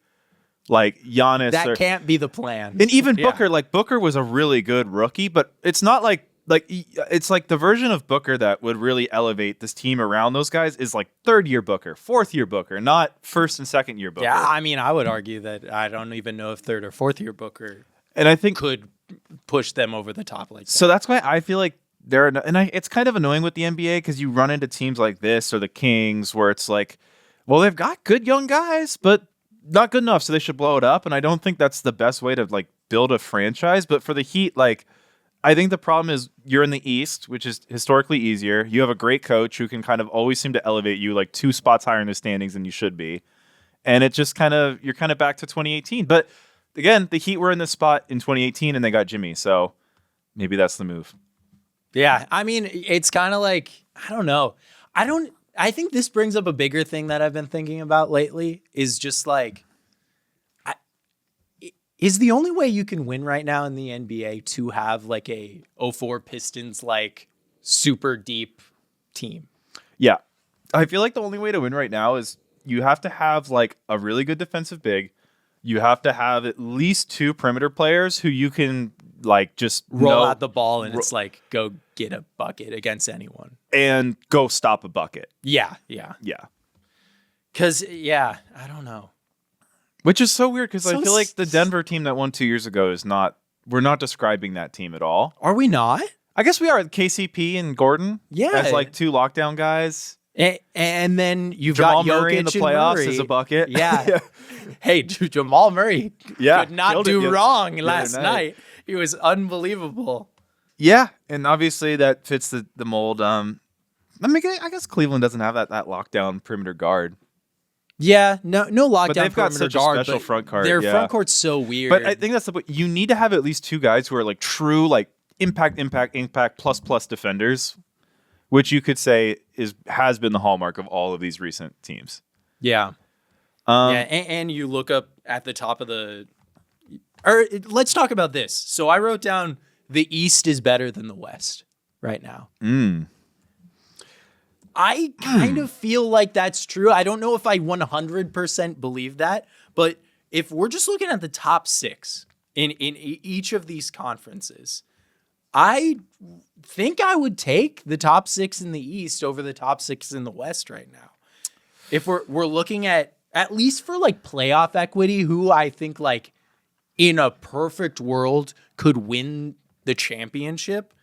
like Giannis. That can't be the plan. And even Booker, like Booker was a really good rookie, but it's not like it's like the version of Booker that would really elevate this team around those guys is like 3rd year Booker, 4th year Booker, not 1st and 2nd year Booker. Yeah, I mean, I would argue that I don't even know if 3rd or 4th year Booker and I think could push them over the top like that. So that's why I feel like it's kind of annoying with the NBA, because you run into teams like this or the Kings where it's like, well, they've got good young guys, but not good enough, so they should blow it up. And I don't think that's the best way to like build a franchise. But for the Heat, like, I think the problem is you're in the East, which is historically easier. You have a great coach who can kind of always seem to elevate you like 2 spots higher in the standings than you should be. And it just you're kind of back to 2018. But again, the Heat were in this spot in 2018 and they got Jimmy. So maybe that's the move. Yeah. I mean, it's kind of like, I don't know. I think this brings up a bigger thing that I've been thinking about lately, is just like, is the only way you can win right now in the NBA to have like a 04 Pistons like super deep team? Yeah. I feel like the only way to win right now is you have to have like a really good defensive big. You have to have at least 2 perimeter players who you can like just roll out the ball and it's like go get a bucket against anyone and go stop a bucket. Yeah. Because I don't know. Which is so weird because I feel like the s- Denver team that won 2 years ago is not. We're not describing that team at all. Are we not? I guess we are. KCP and Gordon. Yeah. As like 2 lockdown guys. And then you've Jamal got Jokic Murray in the playoffs Murray. as a bucket. Yeah. Hey, Jamal Murray could not killed it do the wrong other last night. He was unbelievable. Yeah, and obviously that fits the mold. I guess Cleveland doesn't have that lockdown perimeter guard. Yeah, no lockdown. But they've got perimeter such a guard, special but front court. Their yeah. front court's so weird. But I think that's the point. You need to have at least 2 guys who are like true like impact plus defenders, which you could say has been the hallmark of all of these recent teams. Yeah. And you look up at the top of let's talk about this. So I wrote down the East is better than the West right now. I kind of feel like that's true. I don't know if I 100% believe that, but if we're just looking at the top 6 in each of these conferences, I think I would take the top 6 in the East over the top 6 in the West right now. If we're looking at least for like playoff equity, who I think like in a perfect world could win the championship.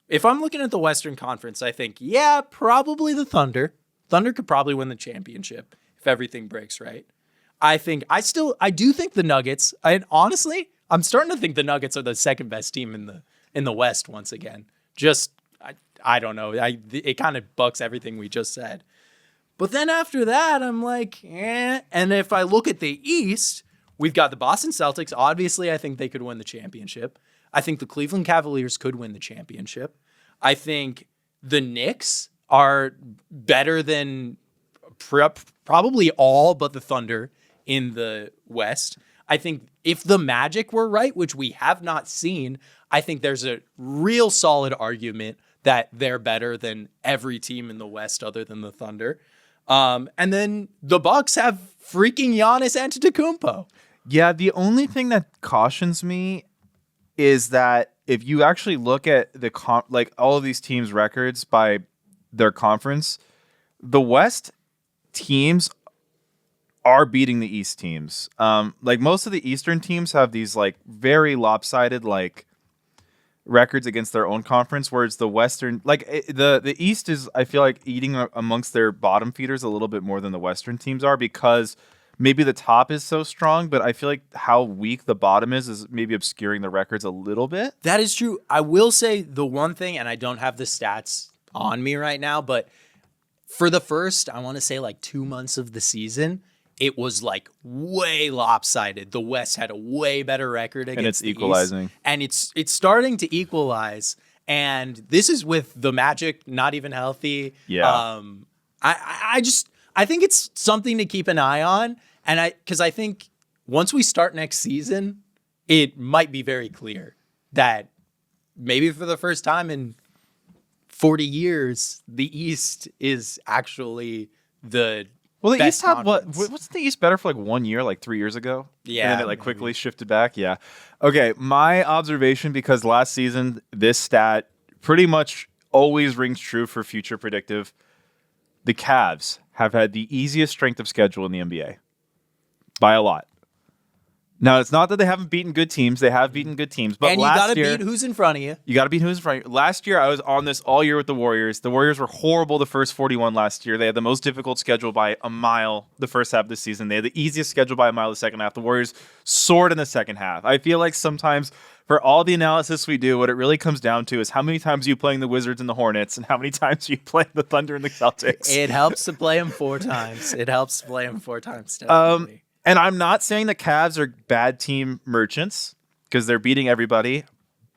If I'm looking at the Western Conference, I think, probably the Thunder. Thunder could probably win the championship if everything breaks right. I do think the Nuggets, and honestly, I'm starting to think the Nuggets are the second best team in the West once again. Just, I don't know. It kind of bucks everything we just said. But then after that, I'm like, And if I look at the East, we've got the Boston Celtics. Obviously, I think they could win the championship. I think the Cleveland Cavaliers could win the championship. I think the Knicks are better than probably all but the Thunder in the West. I think if the Magic were right, which we have not seen, I think there's a real solid argument that they're better than every team in the West other than the Thunder. And then the Bucks have freaking Giannis Antetokounmpo. Yeah, the only thing that cautions me is that if you actually look at like all of these teams' records by their conference, the West teams are beating the East teams. Like most of the Eastern teams have these like very lopsided like records against their own conference, whereas the Western, like the East is, I feel like, eating amongst their bottom feeders a little bit more than the Western teams are because maybe the top is so strong, but I feel like how weak the bottom is maybe obscuring the records a little bit. That is true. I will say the one thing, and I don't have the stats on me right now, but for the first, I want to say like 2 months of the season, it was like way lopsided. The West had a way better record against the equalizing. East, and it's starting to equalize. And this is with the Magic not even healthy. Yeah. I think it's something to keep an eye on. And because I think once we start next season, it might be very clear that maybe for the first time in 40 years, the East is actually the Well, the East had conference. What's the East better for like 1 year, like 3 years ago? Yeah, And then it like quickly shifted back. Yeah. Okay. My observation, because last season, this stat pretty much always rings true for future predictive. The Cavs have had the easiest strength of schedule in the NBA by a lot. Now, it's not that they haven't beaten good teams. They have beaten good teams. But And you got to beat who's in front of you. You got to beat who's in front of you. Last year, I was on this all year with the Warriors. The Warriors were horrible the first 41 last year. They had the most difficult schedule by a mile the first half of the season. They had the easiest schedule by a mile the second half. The Warriors soared in the second half. I feel like sometimes for all the analysis we do, what it really comes down to is how many times are you playing the Wizards and the Hornets and how many times are you playing the Thunder and the Celtics. It helps to play them 4 times. Definitely. And I'm not saying the Cavs are bad team merchants because they're beating everybody,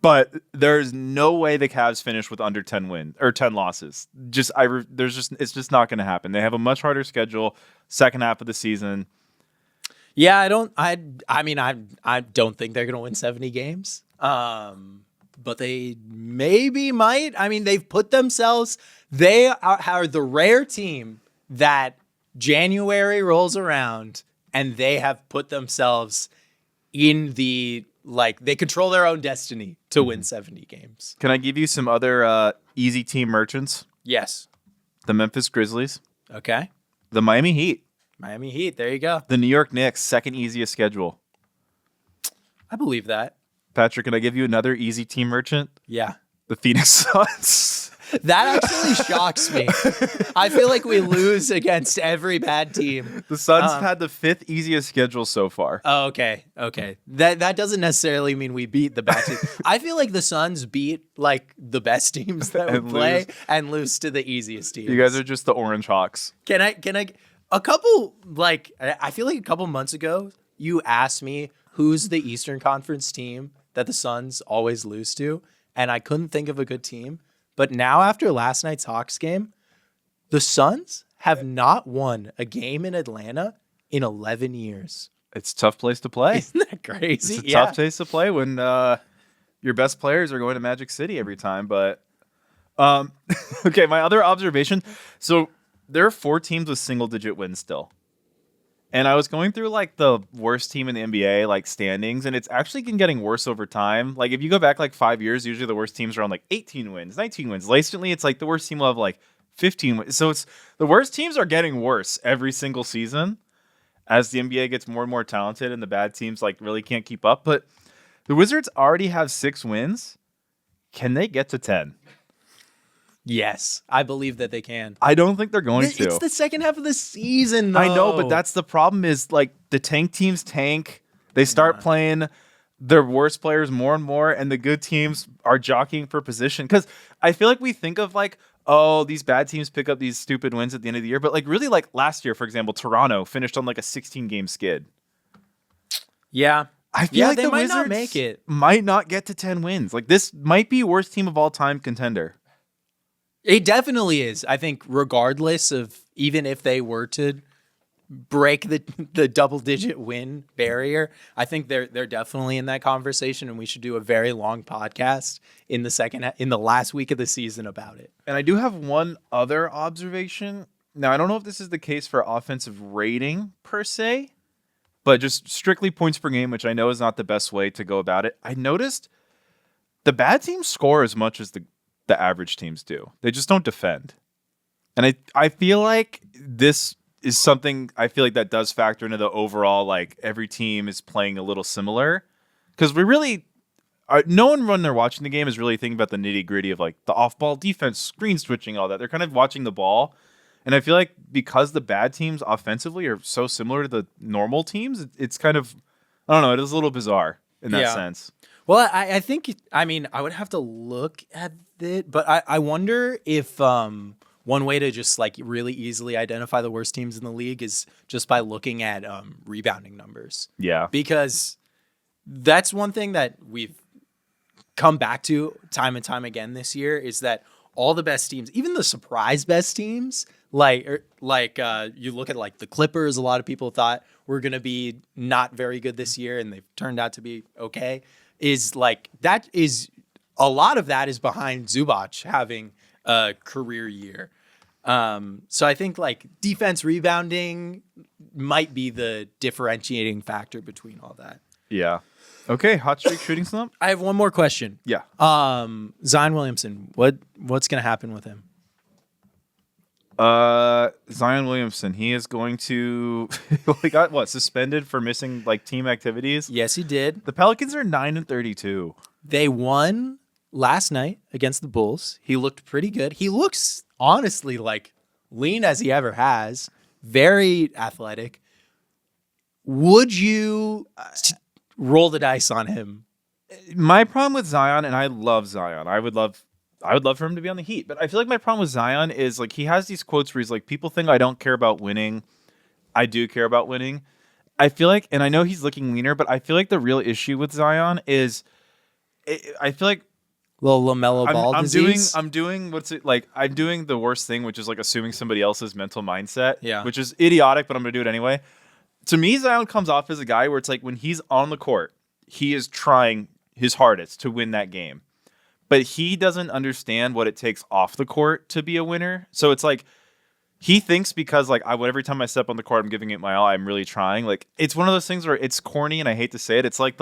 but there's no way the Cavs finish with under 10 wins or 10 losses. It's just not going to happen. They have a much harder schedule second half of the season. Yeah, I don't think they're going to win 70 games. But they maybe might. I mean, they've put themselves, they are the rare team that January rolls around and they have put themselves in the they control their own destiny to win 70 games. Can I give you some other easy team merchants? Yes. The Memphis Grizzlies, Okay. the Miami Heat, Miami Heat. There you go. the New York Knicks, second easiest schedule. I believe that. Patrick, can I give you another easy team merchant? Yeah. The Phoenix Suns. That actually shocks me. I feel like we lose against every bad team. The Suns had the fifth easiest schedule so far. Oh, okay. That doesn't necessarily mean we beat the bad team. I feel like the Suns beat the best teams that we And play lose. and lose to the easiest teams. You guys are just the Orange Hawks. Can I a couple I feel like a couple months ago you asked me who's the Eastern Conference team that the Suns always lose to, and I couldn't think of a good team. But now after last night's Hawks game, the Suns have not won a game in Atlanta in 11 years. It's a tough place to play. Isn't that crazy? It's a tough place to play when your best players are going to Magic City every time. But okay, my other observation. So there are 4 teams with single-digit wins still. And I was going through the worst team in the NBA standings, and it's actually been getting worse over time. If you go back 5 years, usually the worst teams are on 18 wins, 19 wins. Recently, it's the worst team will have 15 wins. So it's the worst teams are getting worse every single season as the NBA gets more and more talented, and the bad teams really can't keep up. But the Wizards already have 6 wins. Can they get to 10? Yes, I believe that they can. I don't think they're going to. It's the second half of the season, though. I know, but that's the problem is the tank teams tank. They start playing their worst players more and more, and the good teams are jockeying for position. Because I feel like we think of these bad teams pick up these stupid wins at the end of the year. But really last year, for example, Toronto finished on a 16-game skid. Yeah. I feel like they the might Wizards not make it. might not get to 10 wins. This might be worst team of all time contender. It definitely is. I think regardless of even if they were to break the double-digit win barrier, I think they're definitely in that conversation, and we should do a very long podcast in the last week of the season about it. And I do have one other observation. Now, I don't know if this is the case for offensive rating per se, but just strictly points per game, which I know is not the best way to go about it. I noticed the bad teams score as much as the average teams do. They just don't defend. And I feel like this is something I feel like that does factor into the overall, every team is playing a little similar. Because we really, no one when they're watching the game is really thinking about the nitty gritty of the off-ball defense, screen switching, all that. They're kind of watching the ball. And I feel like because the bad teams offensively are so similar to the normal teams, it's kind of, I don't know, it is a little bizarre in that sense. Well, I think, I would have to look at it, but I wonder if one way to just really easily identify the worst teams in the league is just by looking at rebounding numbers. Yeah. Because that's one thing that we've come back to time and time again this year is that all the best teams, even the surprise best teams, you look at the Clippers, a lot of people thought were going to be not very good this year, and they've turned out to be okay. That is a lot of that is behind Zubac having a career year. So I think defense rebounding might be the differentiating factor between all that. Yeah. Okay. Hot streak shooting slump. I have one more question. Yeah. Zion Williamson, what's going to happen with him? Zion Williamson, he is going to he got suspended for missing team activities. Yes, he did. The Pelicans are 9-32. They won last night against the Bulls. He looked pretty good. He looks honestly lean as he ever has. Very athletic. Would you roll the dice on him? My problem with Zion, and I love Zion. I would love for him to be on the Heat, but I feel like my problem with Zion is he has these quotes where he's people think I don't care about winning. I do care about winning. I feel like, and I know he's looking leaner, but I feel like the real issue with Zion is, I feel like Little LaMelo Ball disease. I'm doing I'm doing the worst thing, which is assuming somebody else's mental mindset. Yeah. Which is idiotic, but I'm gonna do it anyway. To me, Zion comes off as a guy where it's when he's on the court, he is trying his hardest to win that game. But he doesn't understand what it takes off the court to be a winner. So it's he thinks because like every time I step on the court, I'm giving it my all. I'm really trying. Like it's one of those things where it's corny, and I hate to say it. It's like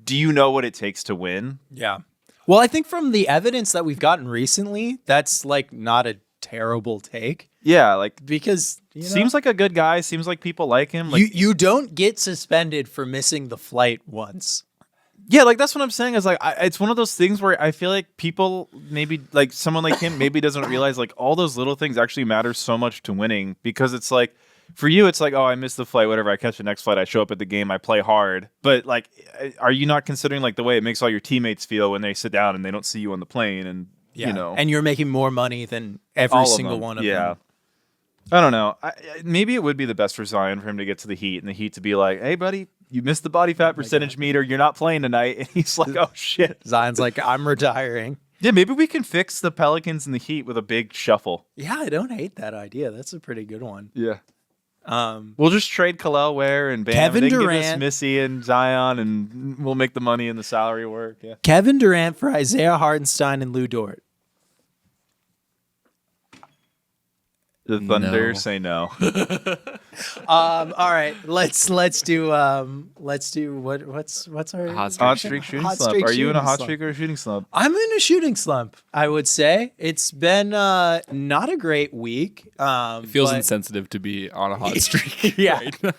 do you know what it takes to win? Yeah. Well, I think from the evidence that we've gotten recently, that's like not a terrible take. Yeah, like Because seems like a good guy. Seems like people like him. Like you don't get suspended for missing the flight once. yeah, like that's what I'm saying. Is like it's one of those things where I feel like people maybe like someone like him maybe doesn't realize like all those little things actually matter so much to winning, because it's like for you it's like, oh, I missed the flight, whatever, I catch the next flight, I show up at the game, I play hard. But like, are you not considering like the way it makes all your teammates feel when they sit down and they don't see you on the plane, and you know, and you're making more money than every all of single them. one of Yeah. them. I don't know. Maybe it would be the best for Zion for him to get to the Heat, and the Heat to be like, hey, buddy, you missed the body fat percentage meter. You're not playing tonight. And he's like, oh, shit. Zion's like, I'm retiring. Yeah, maybe we can fix the Pelicans and the Heat with a big shuffle. Yeah, I don't hate that idea. That's a pretty good one. Yeah. We'll just trade Khalil Ware and Bam. Kevin and they can Durant. give us Missy and Zion, and we'll make the money and the salary work. Yeah. Kevin Durant for Isaiah Hartenstein and Lou Dort. The Thunder No. say no. All right, let's do what's our Hot Hot streak shooting Hot slump. streak Are you in a shooting hot slump. streak or a shooting slump? I'm in a shooting slump, I would say. It's been not a great week. It feels but- insensitive to be on a hot streak. Yeah. right now.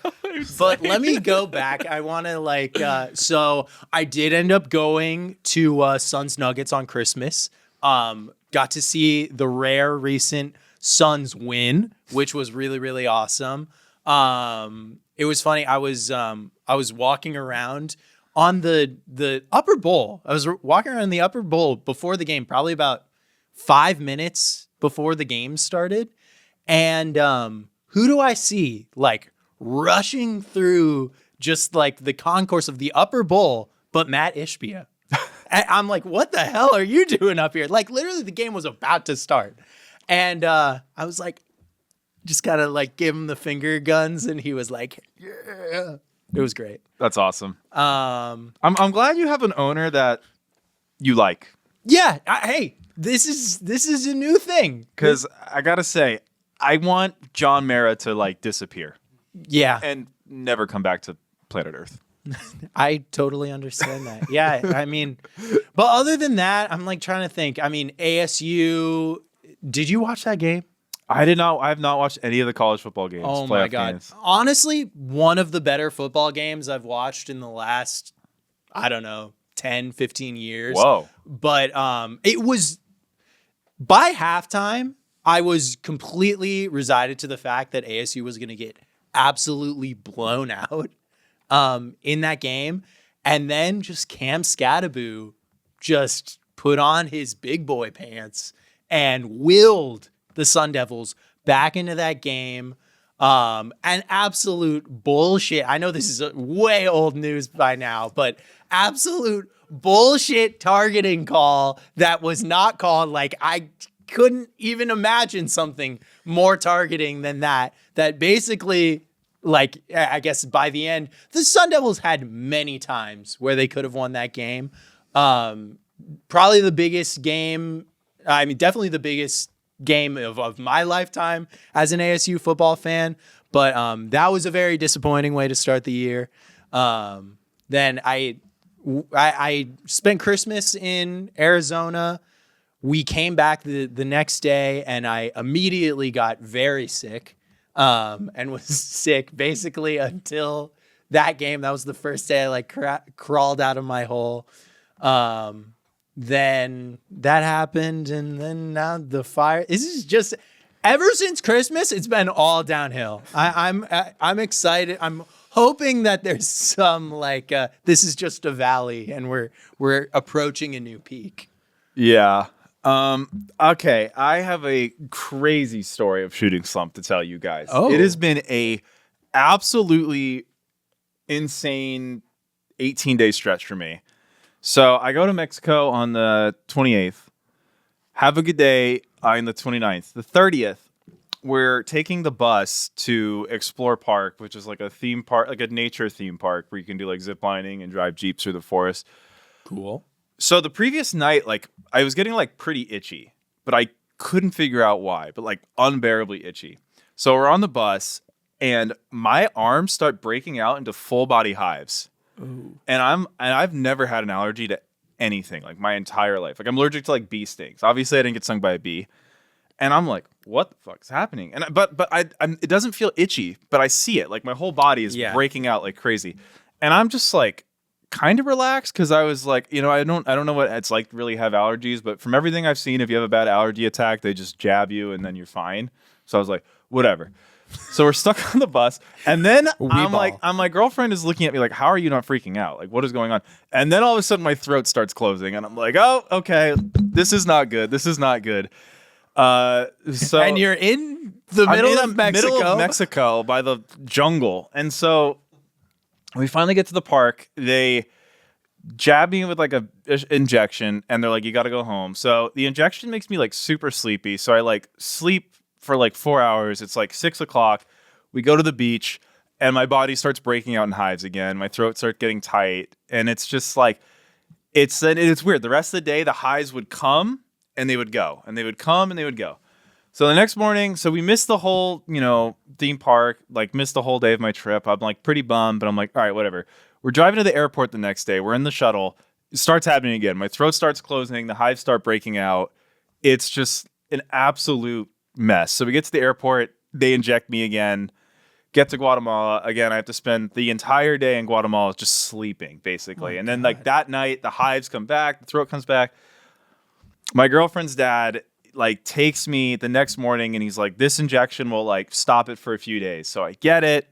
But let me go back. I want to so I did end up going to Suns Nuggets on Christmas. Got to see the rare recent Suns win, which was really, really awesome. It was funny. I was walking around on the upper bowl. I was walking around the upper bowl before the game, probably about 5 minutes before the game started. And who do I see like rushing through just like the concourse of the upper bowl, but Matt Ishbia? I'm like, what the hell are you doing up here? Like literally the game was about to start. And I was like, just kind of like give him the finger guns, and he was like, yeah. It was great. That's awesome. Um, I'm glad you have an owner that you like. yeah. Hey, this is a new thing. Because I gotta say, I want John Mara to like disappear Yeah, and never come back to planet Earth. I totally understand that. Yeah, I mean, but other than that, I'm like trying to think. I mean, ASU. Did you watch that game? I did not. I have not watched any of the college football games. Oh my playoff God. games. Honestly, one of the better football games I've watched in the last, I don't know, 10, 15 years. Whoa. But it was by halftime, I was completely resigned to the fact that ASU was going to get absolutely blown out in that game. And then just Cam Scattaboo just put on his big boy pants and willed the Sun Devils back into that game. An absolute bullshit. I know this is way old news by now, but absolute bullshit targeting call that was not called. Like, I couldn't even imagine something more targeting than that. That basically, like, I guess by the end, the Sun Devils had many times where they could have won that game. Probably the biggest game. I mean, definitely the biggest game of my lifetime as an ASU football fan. But that was a very disappointing way to start the year. Then I spent Christmas in Arizona. We came back the next day, and I immediately got very sick and was sick basically until that game. That was the first day I like crawled out of my hole. Then that happened, and then now the fire. This is just ever since Christmas, it's been all downhill. I'm excited. I'm hoping that there's some like this is just a valley, and we're approaching a new peak. Yeah. Okay. I have a crazy story of shooting slump to tell you guys. Oh. It has been a absolutely insane 18-day stretch for me. So I go to Mexico on the 28th. Have a good day on the 29th. The 30th, we're taking the bus to Explore Park, which is like a theme park, like a nature theme park where you can do like zip lining and drive jeeps through the forest. Cool. So the previous night, like I was getting like pretty itchy, but I couldn't figure out why, but like unbearably itchy. So we're on the bus and my arms start breaking out into full body hives. Ooh. And I've never had an allergy to anything like my entire life. Like I'm allergic to like bee stings. Obviously I didn't get stung by a bee. And I'm like, what the fuck is happening? And but it doesn't feel itchy, but I see it. Like my whole body is breaking out like crazy. And I'm just like kind of relaxed because I was like, you know, I don't know what it's like to really have allergies, but from everything I've seen, if you have a bad allergy attack, they just jab you and then you're fine. So I was like, whatever. So we're stuck on the bus, and then my girlfriend is looking at me like, how are you not freaking out? Like, what is going on? And then all of a sudden my throat starts closing, and I'm like, oh, okay, this is not good. This is not good. So and you're in the middle of Mexico by the jungle, and so we finally get to the park. They jab me with like a injection, and they're like, you got to go home. So the injection makes me like super sleepy. So I like sleep for like 4 hours. It's like 6 o'clock. We go to the beach and my body starts breaking out in hives again. My throat starts getting tight. And it's just like, it's weird. The rest of the day, the hives would come and they would go, and they would come and they would go. So the next morning, so we missed the whole, theme park, like missed the whole day of my trip. I'm like pretty bummed, but I'm like, all right, whatever. We're driving to the airport the next day. We're in the shuttle. It starts happening again. My throat starts closing. The hives start breaking out. It's just an absolute mess. So we get to the airport, they inject me again, get to Guatemala again. I have to spend the entire day in Guatemala just sleeping basically. And then like that night the hives come back, the throat comes back. My girlfriend's dad like takes me the next morning and he's like, this injection will like stop it for a few days. So I get it.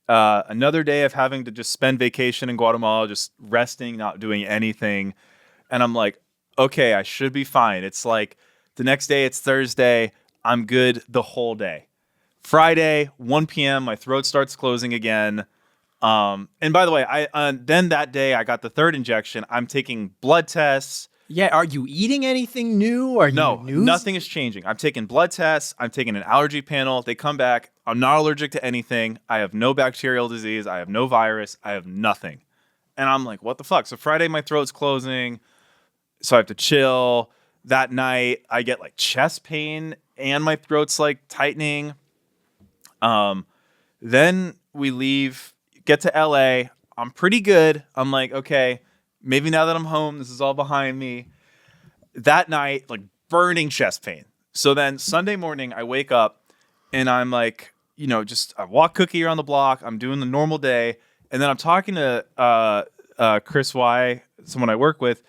Another day of having to just spend vacation in Guatemala, just resting, not doing anything. And I'm like, okay, I should be fine. It's like the next day, it's Thursday. I'm good the whole day. Friday, 1 p.m., my throat starts closing again. And by the way, then that day I got the third injection. I'm taking blood tests. Yeah, are you eating anything new? No, nothing is changing. I'm taking blood tests. I'm taking an allergy panel. They come back. I'm not allergic to anything. I have no bacterial disease. I have no virus. I have nothing. And I'm like, what the fuck? So Friday, my throat's closing. So I have to chill. That night, I get like chest pain and my throat's like tightening. Then we leave, get to LA. I'm pretty good. I'm like, okay, maybe now that I'm home, this is all behind me. That night, like burning chest pain. So then Sunday morning, I wake up and I'm like, I walk Cookie around the block. I'm doing the normal day. And then I'm talking to Chris Y, someone I work with.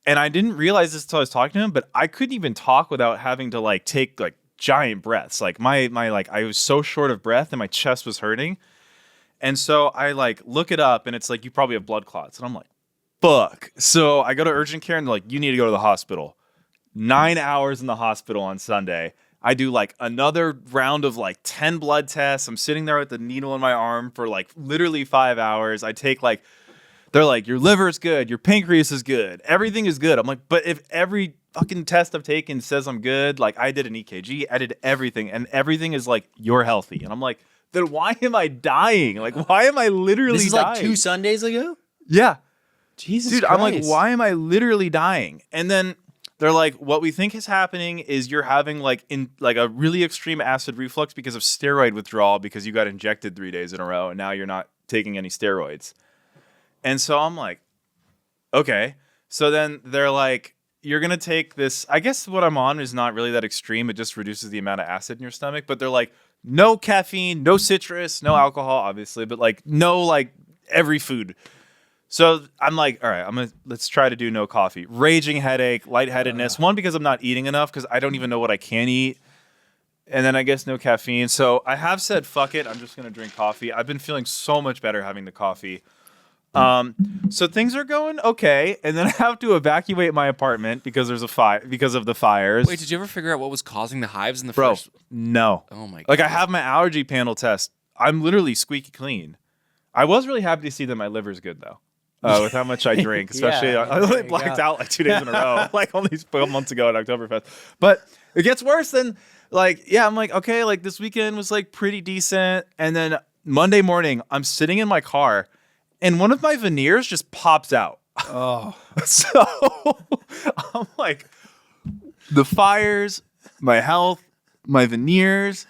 And I didn't realize this until I was talking to him, but I couldn't even talk without having to like take like giant breaths. Like my I was so short of breath and my chest was hurting. And so I like look it up and it's like, you probably have blood clots. And I'm like, fuck. So I go to urgent care and they're like, you need to go to the hospital. 9 hours in the hospital on Sunday. I do like another round of like 10 blood tests. I'm sitting there with the needle in my arm for like literally 5 hours. I take like, they're like, your liver is good. Your pancreas is good. Everything is good. I'm like, but if every fucking test I've taken says I'm good, like I did an EKG, I did everything, and everything is like, you're healthy. And I'm like, then why am I dying? Like, why am I literally dying? This is like 2 Sundays ago? Yeah. Jesus Dude, Christ. I'm like, why am I literally dying? And then they're like, what we think is happening is you're having like a really extreme acid reflux because of steroid withdrawal because you got injected 3 days in a row and now you're not taking any steroids. And so I'm like, okay. So then they're like, you're going to take this. I guess what I'm on is not really that extreme. It just reduces the amount of acid in your stomach. But they're like, no caffeine, no citrus, no alcohol, obviously. But like, no, like every food. So I'm like, all right, let's try to do no coffee. Raging headache, lightheadedness. One, because I'm not eating enough because I don't even know what I can eat. And then I guess no caffeine. So I have said, fuck it. I'm just going to drink coffee. I've been feeling so much better having the coffee. So things are going okay, and then I have to evacuate my apartment because there's a fire because of the fires. Wait, did you ever figure out what was causing the hives in the Bro, first? No. Oh my god. Like I have my allergy panel test. I'm literally squeaky clean. I was really happy to see that my liver's good though. With how much I drink, especially I blacked out like 2 days in a row, like only a months ago at Oktoberfest. But it gets worse than I'm like, okay, like this weekend was like pretty decent, and then Monday morning I'm sitting in my car. And one of my veneers just pops out. Oh. So I'm like, the fires, my health, my veneers.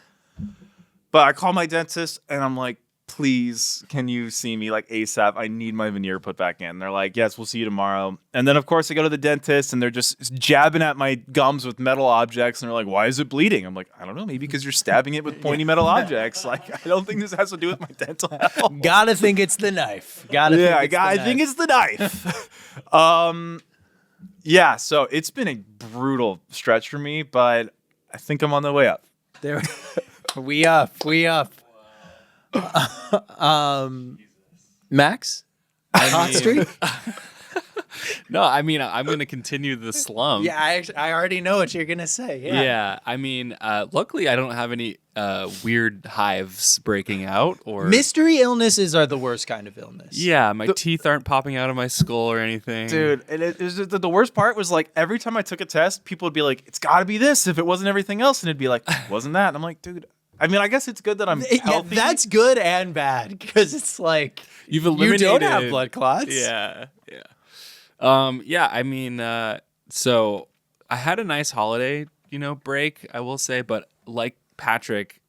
But I call my dentist and I'm like, please, can you see me like ASAP? I need my veneer put back in. They're like, yes, we'll see you tomorrow. And then, of course, I go to the dentist and they're just jabbing at my gums with metal objects. And they're like, why is it bleeding? I'm like, I don't know. Maybe because you're stabbing it with pointy metal objects. Like, I don't think this has to do with my dental health. Gotta think it's the knife. I think it's the knife. Yeah, so it's been a brutal stretch for me, but I think I'm on the way up. There, we up. Max, hot streak. No, I mean, I'm going to continue the slump. Yeah, I already know what you're gonna say. Yeah, I mean, luckily I don't have any weird hives breaking out or Mystery illnesses are the worst kind of illness. Yeah, my teeth aren't popping out of my skull or anything. Dude, and it was the worst part was like every time I took a test, people would be like, it's got to be this if it wasn't everything else. And it'd be like, wasn't that? And I'm like, dude, I mean, I guess it's good that I'm healthy. Yeah, that's good and bad because it's like You've eliminated. you don't have blood clots. Yeah. I mean, so I had a nice holiday, break, I will say, but like Patrick,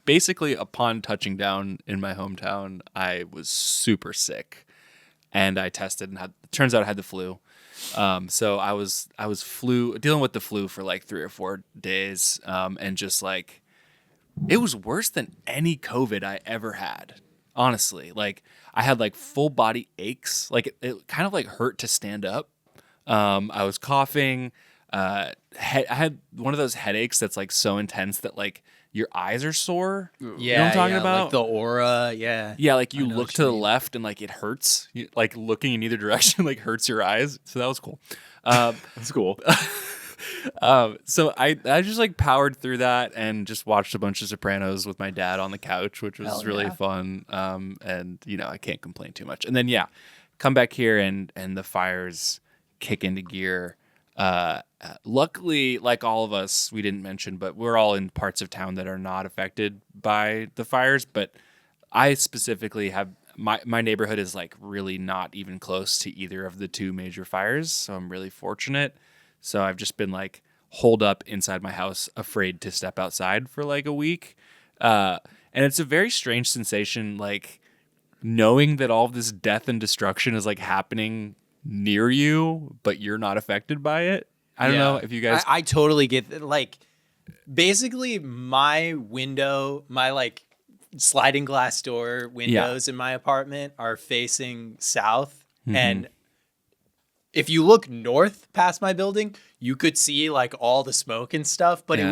basically upon touching down in my hometown, I was super sick, and I tested and turns out I had the flu. So I was dealing with the flu for like 3 or 4 days, and just like it was worse than any COVID I ever had. Honestly, like I had like full body aches, like it kind of like hurt to stand up. I was coughing. I had one of those headaches that's like so intense that like your eyes are sore. Yeah, you know what I'm talking about? like the aura. Yeah, yeah, like you look to the left and like it hurts. Like looking in either direction like hurts your eyes. So that was cool. That's cool. So I just like powered through that and just watched a bunch of Sopranos with my dad on the couch, which was really fun. And I can't complain too much. And then come back here and the fires kick into gear. Luckily, like all of us, we didn't mention, but we're all in parts of town that are not affected by the fires. But I specifically have my neighborhood is like really not even close to either of the 2 major fires. So I'm really fortunate. So I've just been like holed up inside my house, afraid to step outside for like a week. And it's a very strange sensation, like knowing that all of this death and destruction is like happening near you, but you're not affected by it. I don't know if you guys... I totally get that. Like basically my window, my like sliding glass door windows in my apartment are facing south. Mm-hmm. And if you look north past my building, you could see like all the smoke and stuff, but it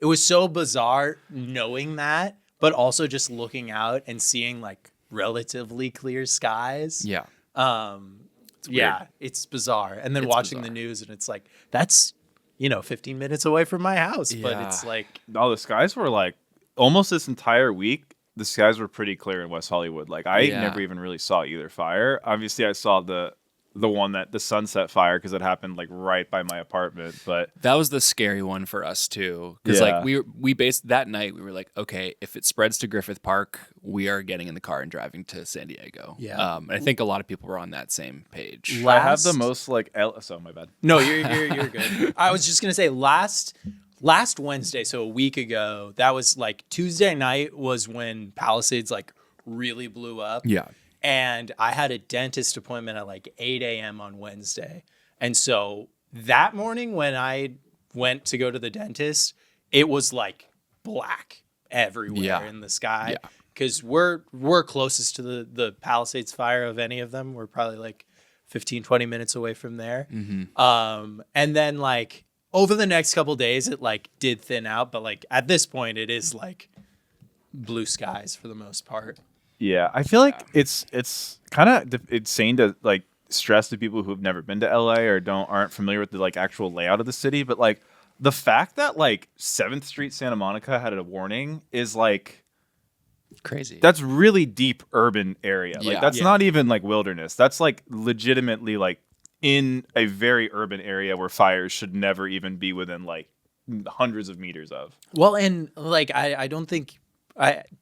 was so bizarre knowing that, but also just looking out and seeing like relatively clear skies. Yeah. It's bizarre. And then watching the news and it's like, that's, 15 minutes away from my house, but it's like. No, the skies were like almost this entire week. The skies were pretty clear in West Hollywood. Like I never even really saw either fire. Obviously I saw the one the Sunset fire because it happened like right by my apartment, but that was the scary one for us too because like we based that night we were like, okay, if it spreads to Griffith Park, we are getting in the car and driving to San Diego. And I think a lot of people were on that same page. I have the most like so my bad. No, you're good. I was just gonna say last Wednesday, so a week ago, that was like Tuesday night was when Palisades like really blew up. And I had a dentist appointment at like 8 a.m. on Wednesday. And so that morning when I went to go to the dentist, it was like black everywhere in the sky. Because we're closest to the Palisades fire of any of them. We're probably like 15, 20 minutes away from there. Mm-hmm. And then like over the next couple days, it like did thin out. But like at this point, it is like blue skies for the most part. Yeah, I feel like it's kind of insane to like stress to people who have never been to LA or aren't familiar with the like actual layout of the city, but like the fact that like 7th Street Santa Monica had a warning is like crazy. That's really deep urban area. Like that's not even like wilderness. That's like legitimately like in a very urban area where fires should never even be within like hundreds of meters of. Well, and like I don't think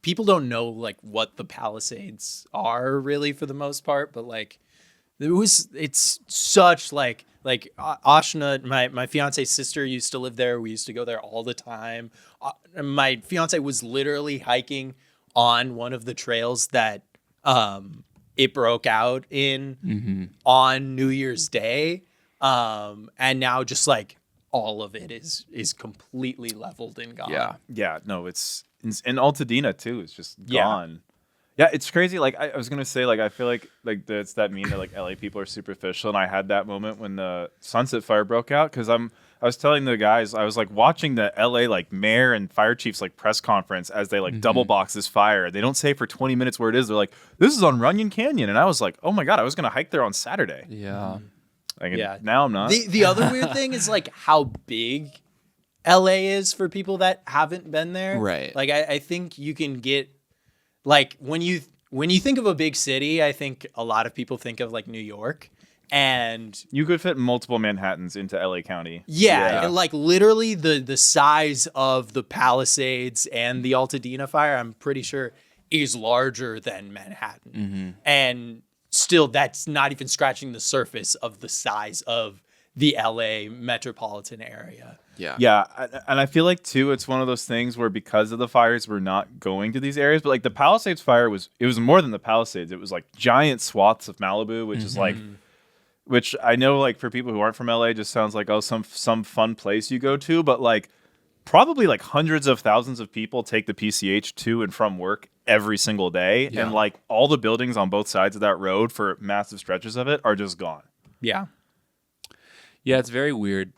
people don't know like what the Palisades are really for the most part, but like it's such like Like Ashna, my fiance's sister used to live there. We used to go there all the time. My fiance was literally hiking on one of the trails that it broke out in on New Year's Day. And now just like all of it is completely leveled and gone. Yeah, no, it's in Altadena too. It's just gone. Yeah, it's crazy. Like I was gonna say, like I feel like it's that meme that like LA people are superficial, and I had that moment when the Sunset Fire broke out because I was telling the guys I was like watching the LA like mayor and fire chiefs like press conference as they like double box this fire. They don't say for 20 minutes where it is. They're like, this is on Runyon Canyon, and I was like, oh my god, I was gonna hike there on Saturday. Yeah. Like, now I'm not. The other weird thing is like how big LA is for people that haven't been there. Right. Like I think you can get like when you think of a big city, I think a lot of people think of like New York, and You could fit multiple Manhattans into LA County. and like literally the size of the Palisades and the Altadena fire, I'm pretty sure is larger than Manhattan. And still that's not even scratching the surface of the size of the LA metropolitan area. Yeah, and I feel like too, it's one of those things where because of the fires, we're not going to these areas. But like the Palisades fire was more than the Palisades. It was like giant swaths of Malibu, which is like, which I know like for people who aren't from LA, just sounds like some fun place you go to. But like probably like hundreds of thousands of people take the PCH to and from work every single day, and like all the buildings on both sides of that road for massive stretches of it are just gone. Yeah. Yeah, it's very weird.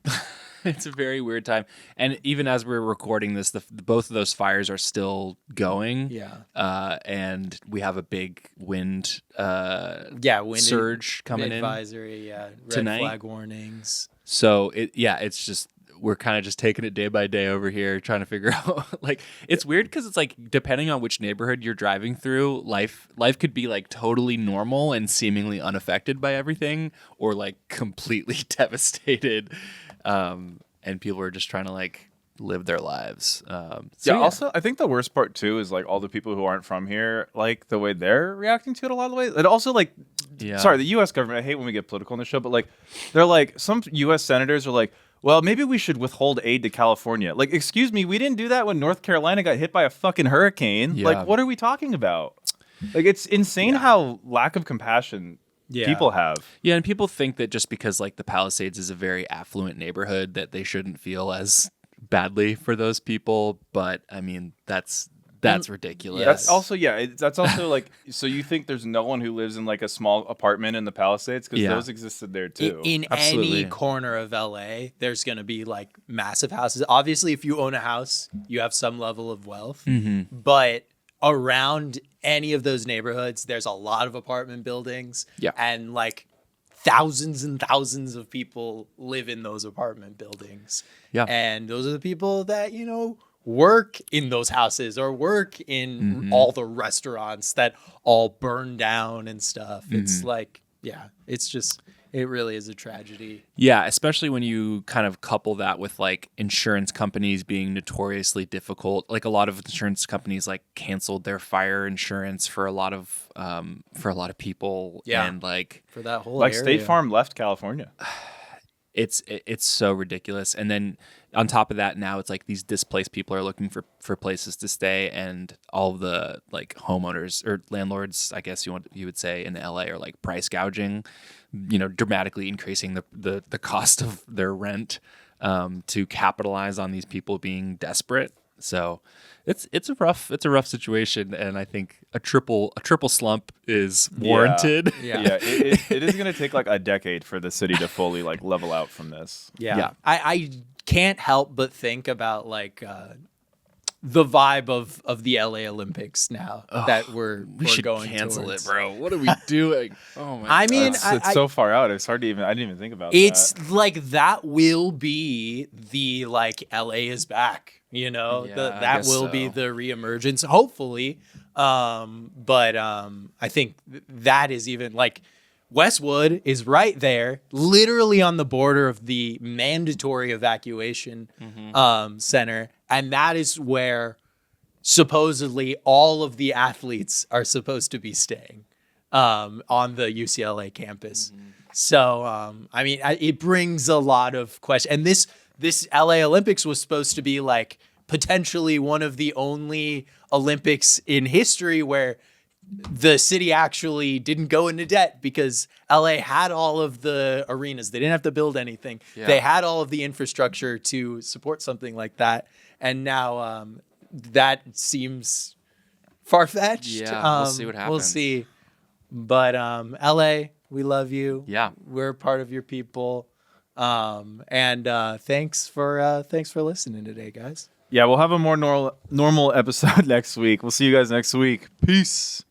It's a very weird time. And even as we're recording this, both of those fires are still going. Yeah. And we have a big wind Wind surge coming in advisory, red tonight. flag warnings. So it's just we're kind of just taking it day by day over here, trying to figure out like it's weird because it's like depending on which neighborhood you're driving through, life could be like totally normal and seemingly unaffected by everything, or like completely devastated. And people are just trying to like live their lives. Also, I think the worst part too is like all the people who aren't from here, like the way they're reacting to it a lot of the way. And also like, sorry, the U.S. government, I hate when we get political on the show, but like they're like, some U.S. senators are like, well, maybe we should withhold aid to California. Like, excuse me, we didn't do that when North Carolina got hit by a fucking hurricane. Yeah. Like, what are we talking about? Like, it's insane how lack of compassion people have. Yeah, and people think that just because like the Palisades is a very affluent neighborhood that they shouldn't feel as badly for those people, but I mean that's ridiculous. That's also that's also like, so you think there's no one who lives in like a small apartment in the Palisades, because those existed there too. In any corner of LA, there's going to be like massive houses. Obviously, if you own a house, you have some level of wealth, but around any of those neighborhoods, there's a lot of apartment buildings, and like thousands and thousands of people live in those apartment buildings. Yeah, and those are the people that work in those houses or work in all the restaurants that all burn down and stuff. It's like, it really is a tragedy. Yeah, especially when you kind of couple that with like insurance companies being notoriously difficult. Like a lot of insurance companies like canceled their fire insurance for a lot of people. Yeah, and like for that whole like area. State Farm left California. It's so ridiculous. And then on top of that, now it's like these displaced people are looking for places to stay, and all of the like homeowners or landlords, I guess you would say, in LA are like price gouging, dramatically increasing the cost of their rent to capitalize on these people being desperate. So it's a rough situation, and I think a triple slump is warranted. It is going to take like a decade for the city to fully like level out from this. Yeah. I can't help but think about like the vibe of the LA Olympics now that we're should going cancel towards. it, bro. What are we doing? Oh my! I mean, it's so far out. It's hard to even. I didn't even think about. It's like that will be the like LA is back. That will be the reemergence, hopefully. But I think that is even like Westwood is right there, literally on the border of the mandatory evacuation center. And that is where supposedly all of the athletes are supposed to be staying. on the UCLA campus. So, I mean, it brings a lot of questions. And this LA Olympics was supposed to be like potentially one of the only Olympics in history where the city actually didn't go into debt because LA had all of the arenas. They didn't have to build anything. Yeah. They had all of the infrastructure to support something like that. And now that seems far-fetched. Yeah, we'll see what happens. We'll see. But LA, we love you. Yeah. We're part of your people. And thanks for listening today, guys. Yeah, we'll have a more normal episode next week. We'll see you guys next week. Peace.